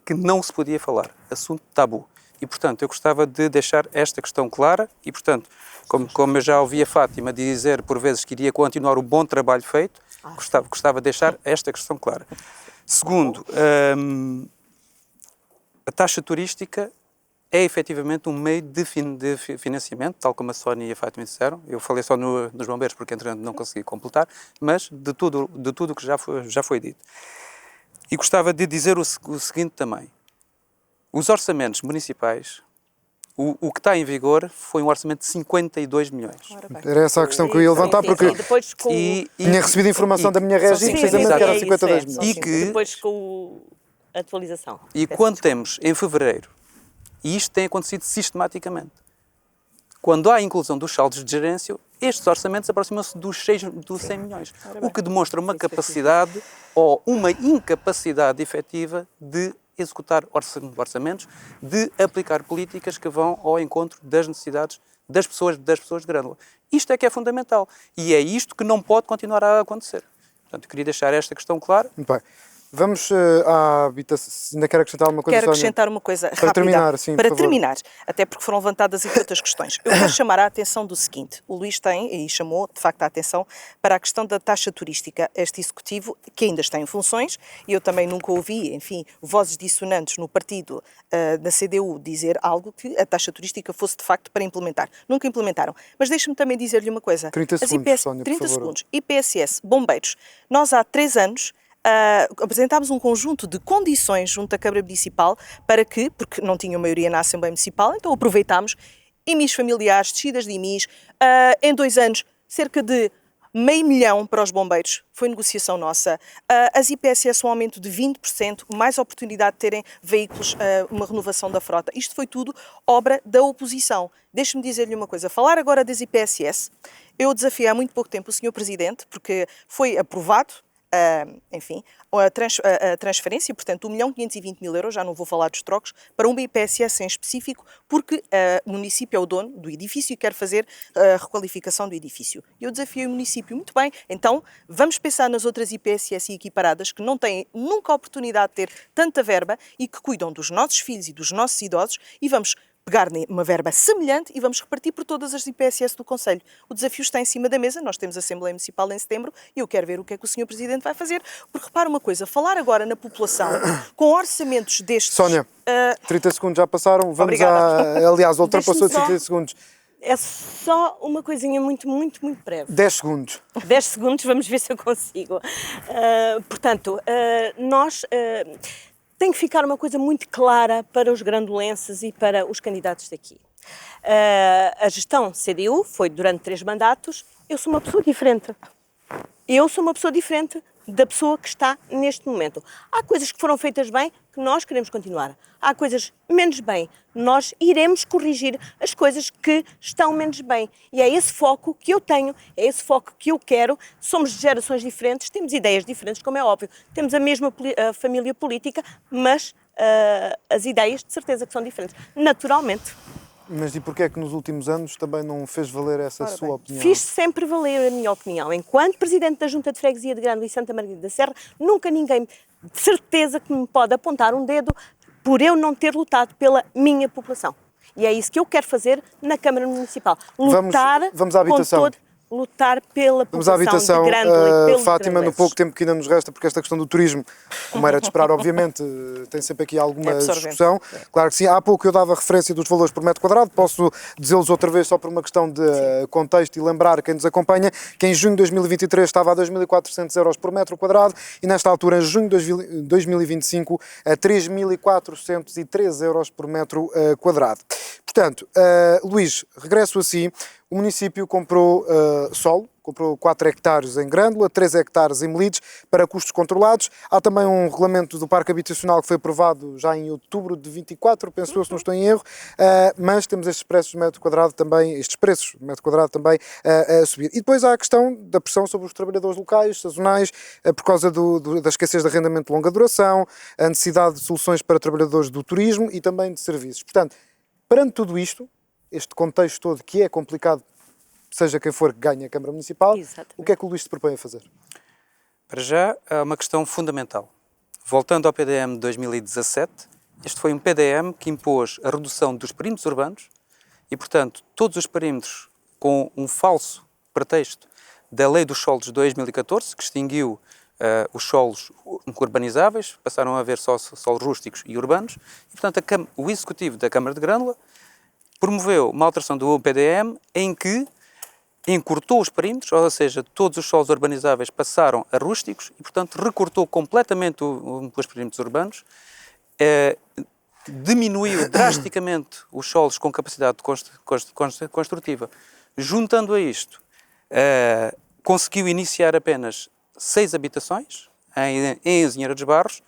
que não se podia falar, assunto tabu. E, portanto, eu gostava de deixar esta questão clara e, portanto, como eu já ouvi a Fátima dizer por vezes que iria continuar o bom trabalho feito, gostava de deixar esta questão clara. Segundo, a taxa turística é efetivamente um meio de financiamento, tal como a Sónia e a Fátima disseram. Eu falei só nos bombeiros porque, entretanto, não consegui completar, mas de tudo o que já foi dito. E gostava de dizer o seguinte também. Os orçamentos municipais, o que está em vigor foi um orçamento de 52 milhões. Era essa a questão que eu ia levantar, porque tinha recebido informação da minha regi, precisamente que eram 52 milhões. Depois com a atualização. E quando temos, em fevereiro, e isto tem acontecido sistematicamente, quando há a inclusão dos saldos de gerência, estes orçamentos aproximam-se dos 100 milhões, o que demonstra uma capacidade ou uma incapacidade efetiva de executar orçamentos, de aplicar políticas que vão ao encontro das necessidades das pessoas de Grândola. Isto é que é fundamental e é isto que não pode continuar a acontecer. Portanto, eu queria deixar esta questão clara. Muito bem. Vamos à habitação. Ainda quer acrescentar alguma coisa? Quero acrescentar uma coisa rápida. Para terminar, sim, para por favor. terminar, até porque foram levantadas aqui outras questões. Eu quero chamar a atenção do seguinte. O Luís tem, e chamou de facto a atenção, para a questão da taxa turística. Este executivo, que ainda está em funções, e eu também nunca ouvi, enfim, vozes dissonantes no partido da CDU dizer algo que a taxa turística fosse de facto para implementar. Nunca implementaram. Mas deixe-me também dizer-lhe uma coisa. 30 segundos, Sónia, por favor. 30 segundos. IPSS, bombeiros. Nós há 3 anos apresentámos um conjunto de condições junto à Câmara Municipal para que, porque não tinham maioria na Assembleia Municipal, então aproveitámos IMIs familiares, descidas de IMIs, em 2 anos cerca de $500 000 para os bombeiros, foi negociação nossa. As IPSS um aumento de 20%, mais oportunidade de terem veículos, uma renovação da frota. Isto foi tudo obra da oposição. Deixe-me dizer-lhe uma coisa, falar agora das IPSS, eu desafiei há muito pouco tempo o Sr. Presidente, porque foi aprovado, enfim, a transferência, portanto, 1.520.000 €, já não vou falar dos trocos, para uma IPSS em específico, porque o município é o dono do edifício e quer fazer a requalificação do edifício. Eu desafiei o município, muito bem, então vamos pensar nas outras IPSS equiparadas que não têm nunca a oportunidade de ter tanta verba e que cuidam dos nossos filhos e dos nossos idosos e vamos pegar uma verba semelhante e vamos repartir por todas as IPSS do Conselho. O desafio está em cima da mesa, nós temos a Assembleia Municipal em setembro e eu quero ver o que é que o Sr. Presidente vai fazer, porque repara uma coisa, falar agora na população com orçamentos destes... Sónia, 30 segundos já passaram, vamos aliás, ultrapassou 30 segundos. É só uma coisinha muito breve. 10 segundos. 10 segundos, vamos ver se eu consigo. Portanto, nós... tem que ficar uma coisa muito clara para os grandolenses e para os candidatos daqui. A gestão CDU foi durante 3 mandatos, eu sou uma pessoa diferente. Eu sou uma pessoa diferente da pessoa que está neste momento. Há coisas que foram feitas bem que nós queremos continuar. Há coisas menos bem. Nós iremos corrigir as coisas que estão menos bem. E é esse foco que eu tenho, é esse foco que eu quero. Somos de gerações diferentes, temos ideias diferentes, como é óbvio. Temos a mesma família política, mas as ideias de certeza que são diferentes. Naturalmente. Mas e porquê é que nos últimos anos também não fez valer essa sua opinião? Fiz sempre valer a minha opinião. Enquanto Presidente da Junta de Freguesia de Grândola e Santa Margarida da Serra, nunca ninguém, de certeza, que me pode apontar um dedo por eu não ter lutado pela minha população. E é isso que eu quero fazer na Câmara Municipal. Lutar vamos à habitação. Lutar pela Vamos à população habitação, de Grândola e pelos Fátima, no grandolenses. pouco tempo que ainda nos resta, porque esta questão do turismo, como era de esperar, obviamente, tem sempre aqui alguma discussão. Claro que sim. Há pouco eu dava referência dos valores por metro quadrado, posso dizê-los outra vez só por uma questão de contexto e lembrar quem nos acompanha que em junho de 2023 estava a 2.400 euros por metro quadrado e nesta altura, em junho de 2025, a 3.403 euros por metro quadrado. Portanto, Luís, regresso a si. O município comprou solo, comprou 4 hectares em Grândola, 3 hectares em Melides, para custos controlados. Há também um regulamento do Parque Habitacional que foi aprovado já em outubro de 24, penso eu, se não estou em erro, mas temos estes preços de metro quadrado também, a subir. E depois há a questão da pressão sobre os trabalhadores locais, sazonais, por causa da escassez de arrendamento de longa duração, a necessidade de soluções para trabalhadores do turismo e também de serviços. Portanto, perante tudo isto, este contexto todo que é complicado, seja quem for que ganhe a Câmara Municipal, Exatamente. o que é que o Luís se propõe a fazer? Para já, há uma questão fundamental. Voltando ao PDM de 2017, este foi um PDM que impôs a redução dos perímetros urbanos e, portanto, todos os perímetros com um falso pretexto da Lei dos Solos de 2014, que extinguiu os solos urbanizáveis, passaram a haver só solos rústicos e urbanos, e, portanto, o Executivo da Câmara de Grândola promoveu uma alteração do PDM em que encurtou os perímetros, ou seja, todos os solos urbanizáveis passaram a rústicos e, portanto, recortou completamente os perímetros urbanos, diminuiu drasticamente os solos com capacidade construtiva. Juntando a isto, conseguiu iniciar apenas 6 habitações em Engenheira dos Barros,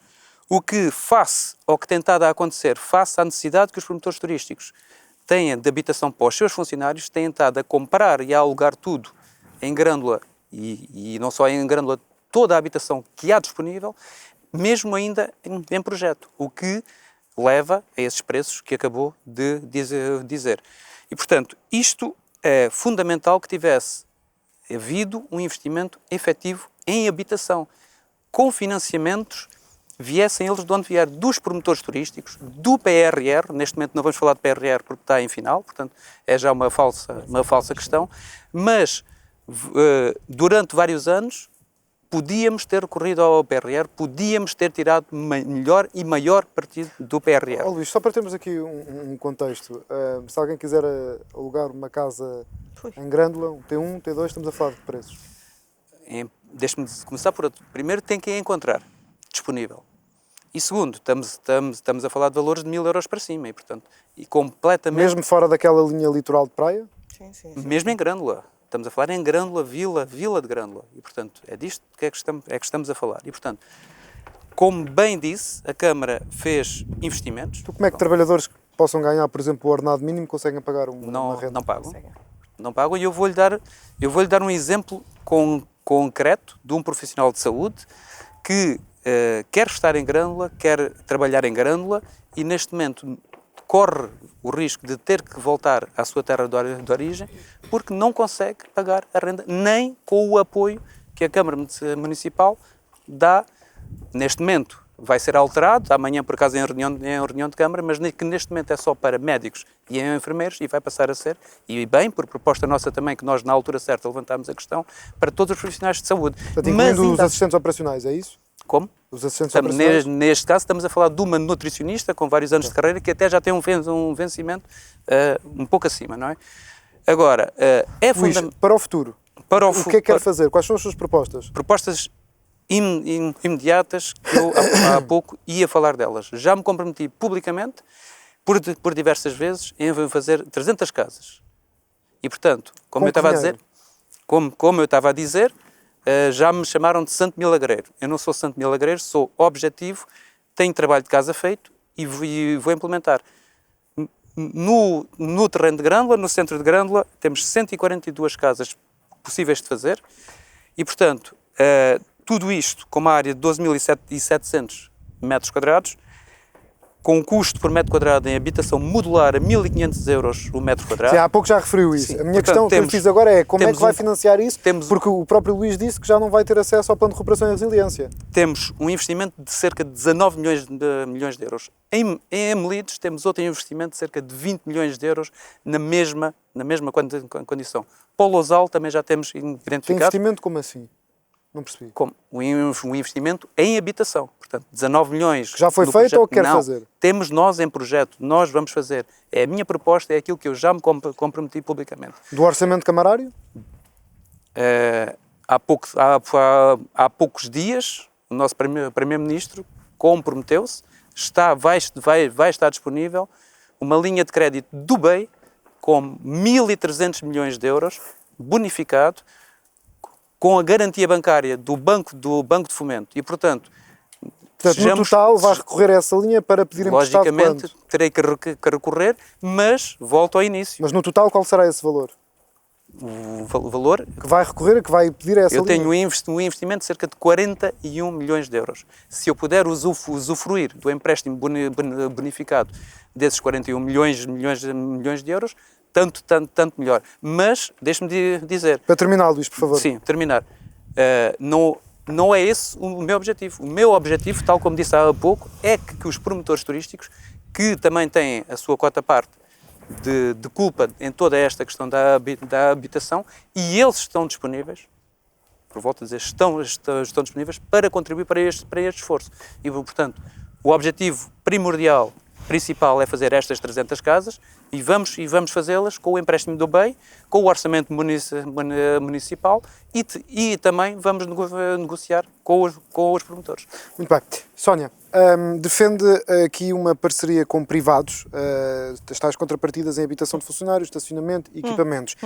o que, face ao que tem estado a acontecer, face à necessidade que os promotores turísticos têm de habitação para os seus funcionários, têm estado a comprar e a alugar tudo em Grândola e não só em Grândola, toda a habitação que há disponível, mesmo ainda em projeto, o que leva a esses preços que acabou de dizer. E, portanto, isto é fundamental que tivesse havido um investimento efetivo em habitação, com financiamentos viessem eles de onde vier, dos promotores turísticos, do PRR, neste momento não vamos falar de PRR porque está em final, portanto é já uma falsa questão, mas durante vários anos podíamos ter recorrido ao PRR, podíamos ter tirado melhor e maior partido do PRR. Luís, só para termos aqui um contexto, se alguém quiser alugar uma casa em Grândola, um T1, um T2, estamos a falar de preços. Deixe-me começar por outro. Primeiro tem que encontrar disponível. E segundo, estamos a falar de valores de 1.000 euros para cima e, portanto, completamente... Mesmo fora daquela linha litoral de praia? Sim. Mesmo em Grândola. Estamos a falar em Grândola, Vila de Grândola. E, portanto, é disto que estamos a falar. E, portanto, como bem disse, a Câmara fez investimentos. Como é que trabalhadores que possam ganhar, por exemplo, o ordenado mínimo conseguem pagar uma renda? Não pagam. Não pagam. E eu vou-lhe dar um exemplo concreto de um profissional de saúde que quer estar em Grândola, quer trabalhar em Grândola e neste momento corre o risco de ter que voltar à sua terra de origem porque não consegue pagar a renda, nem com o apoio que a Câmara Municipal dá. Neste momento vai ser alterado, amanhã por acaso em reunião de Câmara, mas que neste momento é só para médicos e enfermeiros e vai passar a ser, e bem, por proposta nossa também, que nós na altura certa levantámos a questão, para todos os profissionais de saúde. Portanto, incluindo os assistentes operacionais, é isso? Como? Os assistentes operacionais? Neste caso estamos a falar de uma nutricionista com vários anos de carreira que até já tem um vencimento um pouco acima, não é? Agora, Luís, para o futuro, o que é que quer fazer? Quais são as suas propostas? Propostas imediatas que eu há pouco ia falar delas. Já me comprometi publicamente, por diversas vezes, em fazer 300 casas. E, portanto, como eu estava a dizer, já me chamaram de santo milagreiro. Eu não sou santo milagreiro, sou objetivo, tenho trabalho de casa feito e vou implementar. No terreno de Grândola, no centro de Grândola, temos 142 casas possíveis de fazer e, portanto, tudo isto com uma área de 12.700 metros quadrados, com um custo por metro quadrado em habitação modular a 1.500 euros o metro quadrado. Sim, há pouco já referiu isso. Sim. A minha Portanto, questão que eu fiz agora é como é que vai financiar isso, temos porque o próprio Luís disse que já não vai ter acesso ao plano de recuperação e resiliência. Temos um investimento de cerca de 19 milhões de euros. Em Melides temos outro investimento de cerca de 20 milhões de euros na mesma condição. Para o Lousal também já temos Tem identificado. investimento como assim? Não percebi. Como um investimento em habitação. Portanto, 19 milhões. Que já foi no feito projeto. ou quer Não, fazer? Temos nós em projeto, nós vamos fazer. É a minha proposta, é aquilo que eu já me comprometi publicamente. Do orçamento camarário? Há poucos dias, o nosso Primeiro-Ministro comprometeu-se, vai estar disponível uma linha de crédito do BEI com 1.300 milhões de euros, bonificado, com a garantia bancária do Banco de Fomento. E, portanto no total vai recorrer a essa linha para pedir emprestado quanto? Logicamente, terei que recorrer, mas volto ao início. Mas no total qual será esse valor? O valor... Que vai recorrer, que vai pedir a essa linha? Eu tenho um investimento de cerca de 41 milhões de euros. Se eu puder usufruir do empréstimo bonificado desses 41 milhões de euros, tanto melhor. Mas, deixe-me dizer... Para terminar, Luís, por favor. Sim, terminar. Não é esse o meu objetivo. O meu objetivo, tal como disse há pouco, é que os promotores turísticos, que também têm a sua quota-parte de culpa em toda esta questão da habitação, e eles estão disponíveis, por volta a dizer, estão disponíveis para contribuir para este esforço. E, portanto, o objetivo principal é fazer estas 300 casas e vamos fazê-las com o empréstimo do BEI, com o orçamento municipal e também vamos negociar com os promotores. Muito bem. Sónia, defende aqui uma parceria com privados, as tais contrapartidas em habitação de funcionários, estacionamento e equipamentos.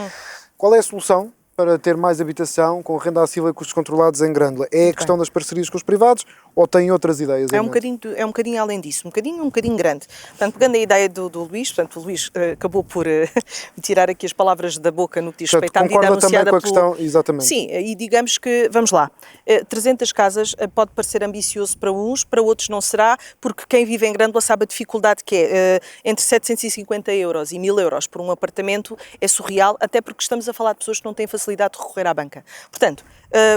Qual é a solução para ter mais habitação com renda acessível e custos controlados em Grândola? É a questão das parcerias com os privados ou tem outras ideias? É um bocadinho além disso, um bocadinho grande. Portanto, pegando a ideia do Luís, portanto, o Luís acabou por tirar aqui as palavras da boca no que diz respeito à medida anunciada com a questão, exatamente. Sim, e digamos que, vamos lá, 300 casas pode parecer ambicioso para uns, para outros não será, porque quem vive em Grândola sabe a dificuldade que é. Entre 750 euros e 1.000 euros por um apartamento é surreal, até porque estamos a falar de pessoas que não têm facilidade de recorrer à banca. Portanto,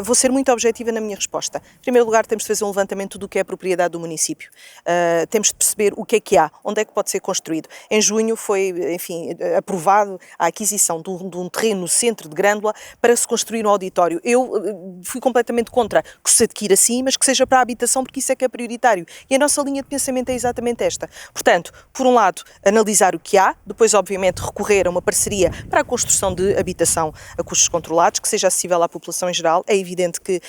vou ser muito objetiva na minha resposta. Em primeiro lugar, temos de fazer um levantamento do que é a propriedade do município. Temos de perceber o que há, onde é que pode ser construído. Em junho foi, enfim, aprovado a aquisição de um terreno no centro de Grândola para se construir um auditório. Eu fui completamente contra que se adquira assim, mas que seja para a habitação, porque isso é que é prioritário. E a nossa linha de pensamento é exatamente esta. Portanto, por um lado, analisar o que há, depois, obviamente, recorrer a uma parceria para a construção de habitação a custos controlados, que seja acessível à população em geral. É evidente que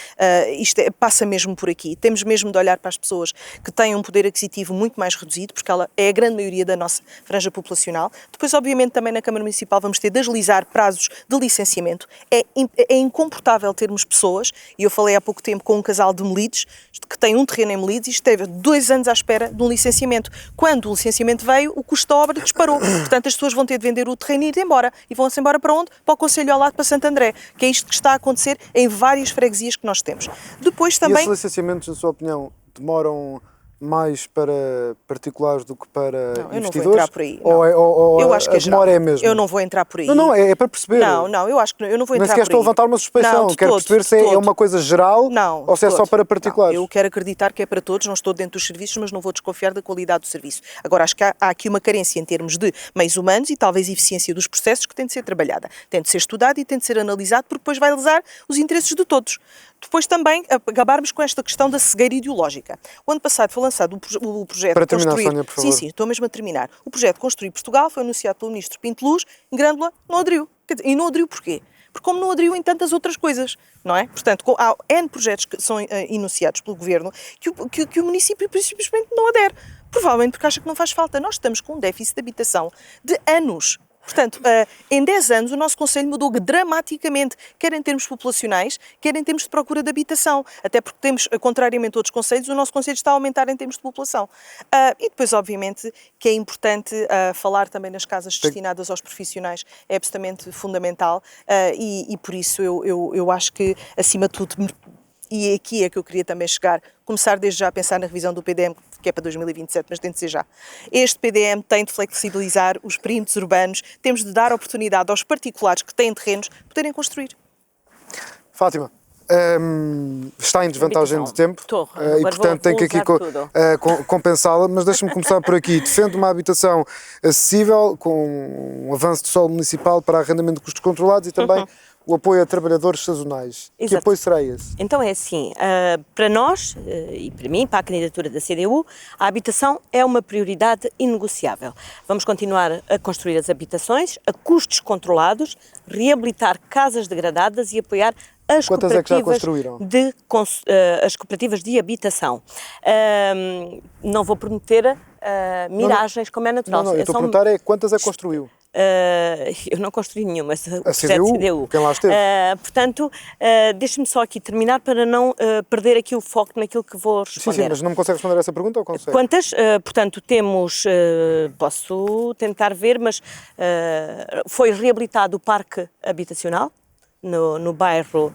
isto passa mesmo por aqui. Temos mesmo de olhar para as pessoas que têm um poder aquisitivo muito mais reduzido, porque ela é a grande maioria da nossa franja populacional. Depois, obviamente, também na Câmara Municipal vamos ter de agilizar prazos de licenciamento. É incomportável termos pessoas, e eu falei há pouco tempo com um casal de Melides, que tem um terreno em Melides e esteve 2 anos à espera de um licenciamento. Quando o licenciamento veio, o custo da obra disparou. Portanto, as pessoas vão ter de vender o terreno e ir embora. E vão-se embora para onde? Para o Conselho ao lado, para Santo André, que é isto que está a acontecer em várias freguesias que nós temos. Depois também... E esses licenciamentos, na sua opinião, demoram mais para particulares do que para investidores? Eu não vou entrar por aí. Eu acho que a demora é a mesma? Eu não vou entrar por aí. Não, é para perceber. Não, eu acho que eu não vou entrar por aí. Nem sequer estou a levantar uma suspeição. Quero perceber se é uma coisa geral ou se é só para particulares. Não, eu quero acreditar que é para todos, não estou dentro dos serviços, mas não vou desconfiar da qualidade do serviço. Agora, acho que há aqui uma carência em termos de meios humanos e talvez eficiência dos processos que tem de ser trabalhada. Tem de ser estudado e tem de ser analisado, porque depois vai lesar os interesses de todos. Depois também acabarmos com esta questão da cegueira ideológica. O ano passado foi lançado o projeto para terminar, Construir... Sónia, por favor. Sim, estou mesmo a terminar. O projeto Construir Portugal foi anunciado pelo Ministro Pinto Luz, em Grândola não aderiu. E não aderiu porquê? Porque como não aderiu em tantas outras coisas, não é? Portanto, há N projetos que são enunciados pelo Governo que o município simplesmente não adere. Provavelmente porque acha que não faz falta. Nós estamos com um déficit de habitação de anos. Portanto, em 10 anos o nosso Conselho mudou dramaticamente, quer em termos populacionais, quer em termos de procura de habitação. Até porque temos, contrariamente a outros concelhos, o nosso Conselho está a aumentar em termos de população. E depois, obviamente, que é importante falar também nas casas destinadas aos profissionais, é absolutamente fundamental e por isso eu acho que, acima de tudo, e aqui é que eu queria também chegar, começar desde já a pensar na revisão do PDM, que é para 2027, mas tem de ser já. Este PDM tem de flexibilizar os perímetros urbanos, temos de dar oportunidade aos particulares que têm terrenos poderem construir. Fátima, está em desvantagem de tempo e, portanto, tem que aqui compensá-la, mas deixa-me começar por aqui. Defende uma habitação acessível, com um avanço de solo municipal para arrendamento de custos controlados e também o apoio a trabalhadores sazonais. Exato. Que apoio será esse? Então é assim, para nós e para mim, para a candidatura da CDU, a habitação é uma prioridade inegociável. Vamos continuar a construir as habitações a custos controlados, reabilitar casas degradadas e apoiar as Quantas é que já construíram? As cooperativas de habitação. Não vou prometer miragens, como é natural. Não, eu estou a perguntar quantas é que construiu? Eu não construí nenhuma, o a CDU, quem lá esteve. Portanto, deixe-me só aqui terminar para não perder aqui o foco naquilo que vou responder. Sim, mas não me consegue responder essa pergunta ou consegue? Quantas? Portanto, temos, posso tentar ver, mas foi reabilitado o parque habitacional, no bairro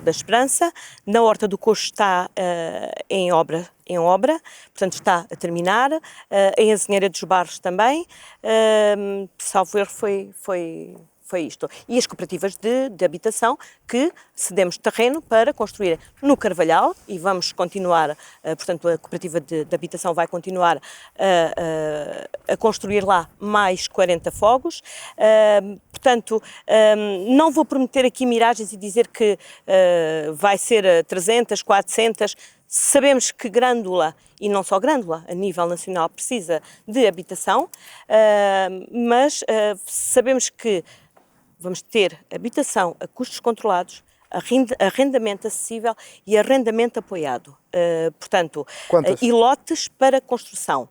da Esperança. Na Horta do Coxo está em obra, portanto está a terminar. Em Azinheira dos Barros também, salvo erro, foi isto. E as cooperativas de habitação que cedemos terreno para construir no Carvalhal e vamos continuar, portanto a cooperativa de habitação vai continuar a construir lá mais 40 fogos. Portanto, não vou prometer aqui miragens e dizer que vai ser 300, 400. Sabemos que Grândola, e não só Grândola, a nível nacional precisa de habitação, mas sabemos que vamos ter habitação a custos controlados, arrendamento acessível e arrendamento apoiado. Portanto, e lotes para construção.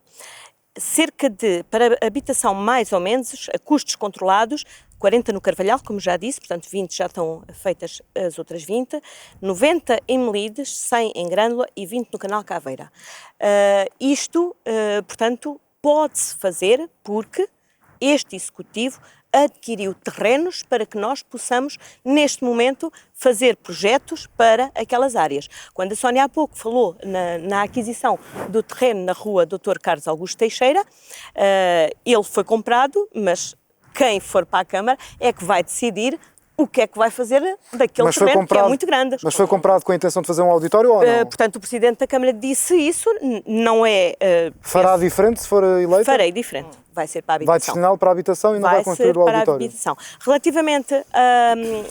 Para habitação mais ou menos, a custos controlados, 40 no Carvalhal, como já disse, portanto 20 já estão feitas as outras 20, 90 em Melides, 100 em Grândola e 20 no Canal Caveira. Portanto, pode-se fazer porque este Executivo adquiriu terrenos para que nós possamos, neste momento, fazer projetos para aquelas áreas. Quando a Sónia há pouco falou na aquisição do terreno na rua Dr. Carlos Augusto Teixeira, ele foi comprado, mas quem for para a Câmara é que vai decidir o que é que vai fazer daquele terreno, que é muito grande. Mas foi comprado com a intenção de fazer um auditório ou não? Portanto, o Presidente da Câmara disse isso, não é... Fará diferente se for eleito? Farei diferente, vai ser para a habitação. Vai destiná-lo para a habitação e não vai construir o auditório? Vai ser para a habitação. Relativamente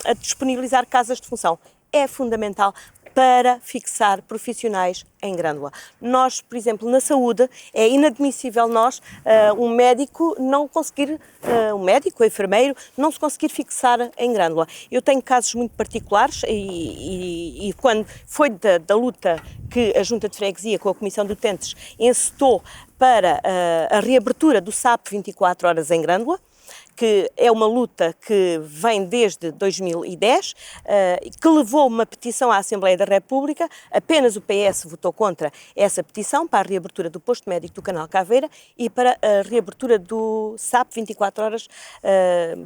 a disponibilizar casas de função, é fundamental para fixar profissionais em Grândola. Nós, por exemplo, na saúde, é inadmissível um médico não conseguir, o enfermeiro, não se conseguir fixar em Grândola. Eu tenho casos muito particulares e quando foi da luta que a Junta de Freguesia com a Comissão de Utentes encetou para a reabertura do SAP 24 horas em Grândola, que é uma luta que vem desde 2010, que levou uma petição à Assembleia da República. Apenas o PS votou contra essa petição para a reabertura do posto médico do Canal Caveira e para a reabertura do SAP 24 horas,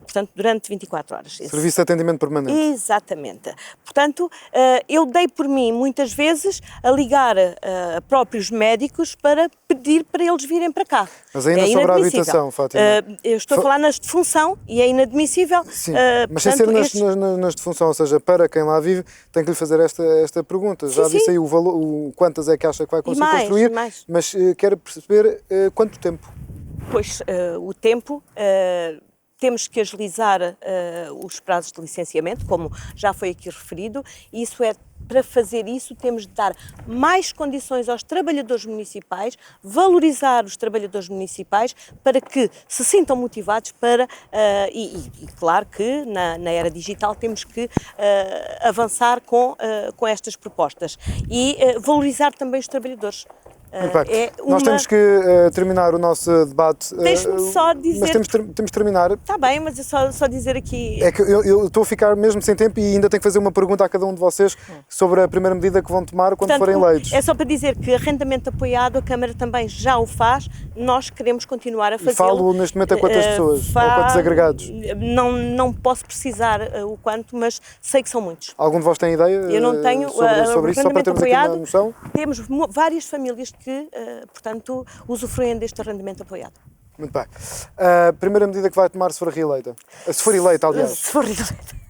portanto, durante 24 horas. Serviço de atendimento permanente. Exatamente. Portanto, eu dei por mim, muitas vezes, a ligar a próprios médicos para pedir para eles virem para cá. Mas ainda sobre a habitação, Fátima. Eu estou a falar nas de função e é inadmissível. Sim, mas sem ser nas de função, ou seja, para quem lá vive, tem que lhe fazer esta pergunta. Já disse aí o valor, quantas é que acha que vai conseguir construir, mas quero perceber quanto tempo. Pois, o tempo... Temos que agilizar os prazos de licenciamento, como já foi aqui referido, e para fazer isso temos de dar mais condições aos trabalhadores municipais, valorizar os trabalhadores municipais para que se sintam motivados para, e claro que na era digital temos que avançar com estas propostas e valorizar também os trabalhadores. Nós temos que terminar o nosso debate. Deixe-me só dizer... Mas temos de terminar. Está bem, mas eu só dizer aqui... É que eu estou a ficar mesmo sem tempo e ainda tenho que fazer uma pergunta a cada um de vocês sobre a primeira medida que vão tomar quando forem eleitos. É só para dizer que arrendamento apoiado, a Câmara também já o faz, nós queremos continuar a fazê-lo. E falo neste momento a quantas pessoas? Ou quantos agregados? Não posso precisar o quanto, mas sei que são muitos. Algum de vós tem ideia? Eu não tenho. Sobre isso, só para termos aqui uma noção? Temos várias famílias que, portanto, usufruem deste arrendamento apoiado. Muito bem. A primeira medida que vai tomar se for reeleita? Se for eleita, aliás. Se for eleita.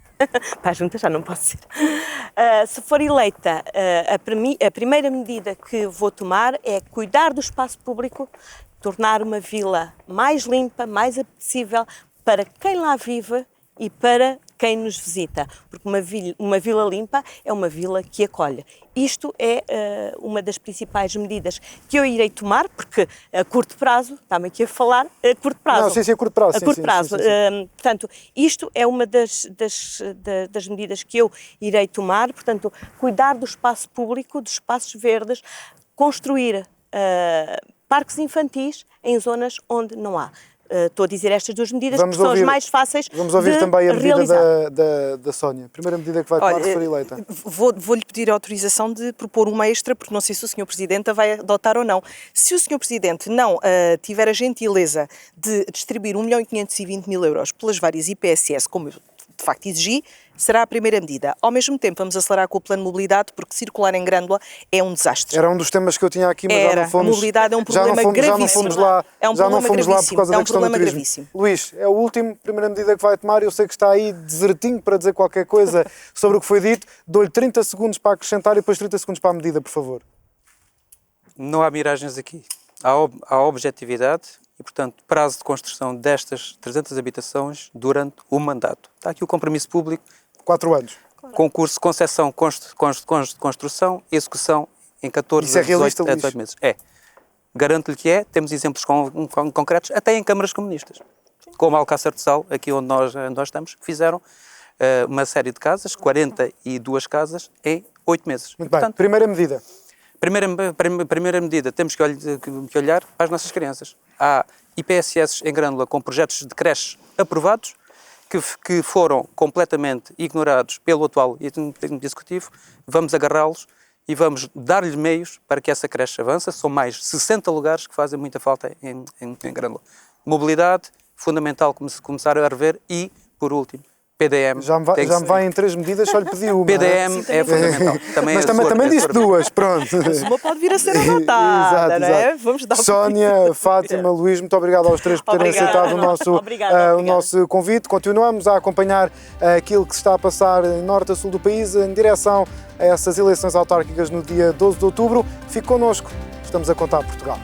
Para a junta já não pode ser. Se for eleita, a primeira medida que vou tomar é cuidar do espaço público, tornar uma vila mais limpa, mais apetecível para quem lá vive e para quem nos visita, porque uma vila limpa é uma vila que acolhe. Isto é uma das principais medidas que eu irei tomar, porque a curto prazo, está-me aqui a falar, a curto prazo. Não, sim, a curto prazo. A curto prazo. Portanto, isto é uma das medidas que eu irei tomar, portanto, cuidar do espaço público, dos espaços verdes, construir parques infantis em zonas onde não há. Estou a dizer estas duas medidas porque são as mais fáceis de realizar. Vamos ouvir também a medida da Sónia. Primeira medida que vai tomar se for eleita. Vou-lhe pedir a autorização de propor uma extra, porque não sei se o Sr. Presidente a vai adotar ou não. Se o Sr. Presidente não tiver a gentileza de distribuir 1.520.000 euros pelas várias IPSS, como eu de facto exigi, será a primeira medida. Ao mesmo tempo, vamos acelerar com o plano de mobilidade, porque circular em Grândola é um desastre. Era um dos temas que eu tinha aqui, mas já não fomos... A mobilidade é um problema gravíssimo. Já não fomos lá, é um problema gravíssimo. Por causa da questão do turismo. Gravíssimo. Luís, é o último, primeira medida que vai tomar. Eu sei que está aí desertinho para dizer qualquer coisa sobre o que foi dito. Dou-lhe 30 segundos para acrescentar e depois 30 segundos para a medida, por favor. Não há miragens aqui. Há objetividade e, portanto, prazo de construção destas 300 habitações durante o mandato. Está aqui o compromisso público. 4 anos. Concurso, concessão, construção, execução em 14 Isso é realista, a 18 meses. É. Garanto-lhe que é. Temos exemplos concretos, até em câmaras comunistas. Como Alcácer de Sal, aqui onde nós estamos, que fizeram uma série de casas, 42 casas, em 8 meses. Muito Portanto, bem. Primeira medida. Primeira medida, temos que olhar para as nossas crianças. Há IPSS em Grândola com projetos de creches aprovados, que foram completamente ignorados pelo atual Executivo. Vamos agarrá-los e vamos dar-lhes meios para que essa creche avance. São mais 60 lugares que fazem muita falta em Grândola. Mobilidade, fundamental começar a rever e, por último, PDM. Já me vai em 3 medidas, só lhe pedi uma. PDM é fundamental. Mas também disse 2, pronto. Mas uma pode vir a ser adotada, não é? Vamos dar Sónia, Fátima, Luís, muito obrigado aos 3 por terem aceitado o nosso convite. Continuamos a acompanhar aquilo que se está a passar em norte a sul do país, em direção a essas eleições autárquicas no dia 12 de outubro. Fique connosco, estamos a contar Portugal.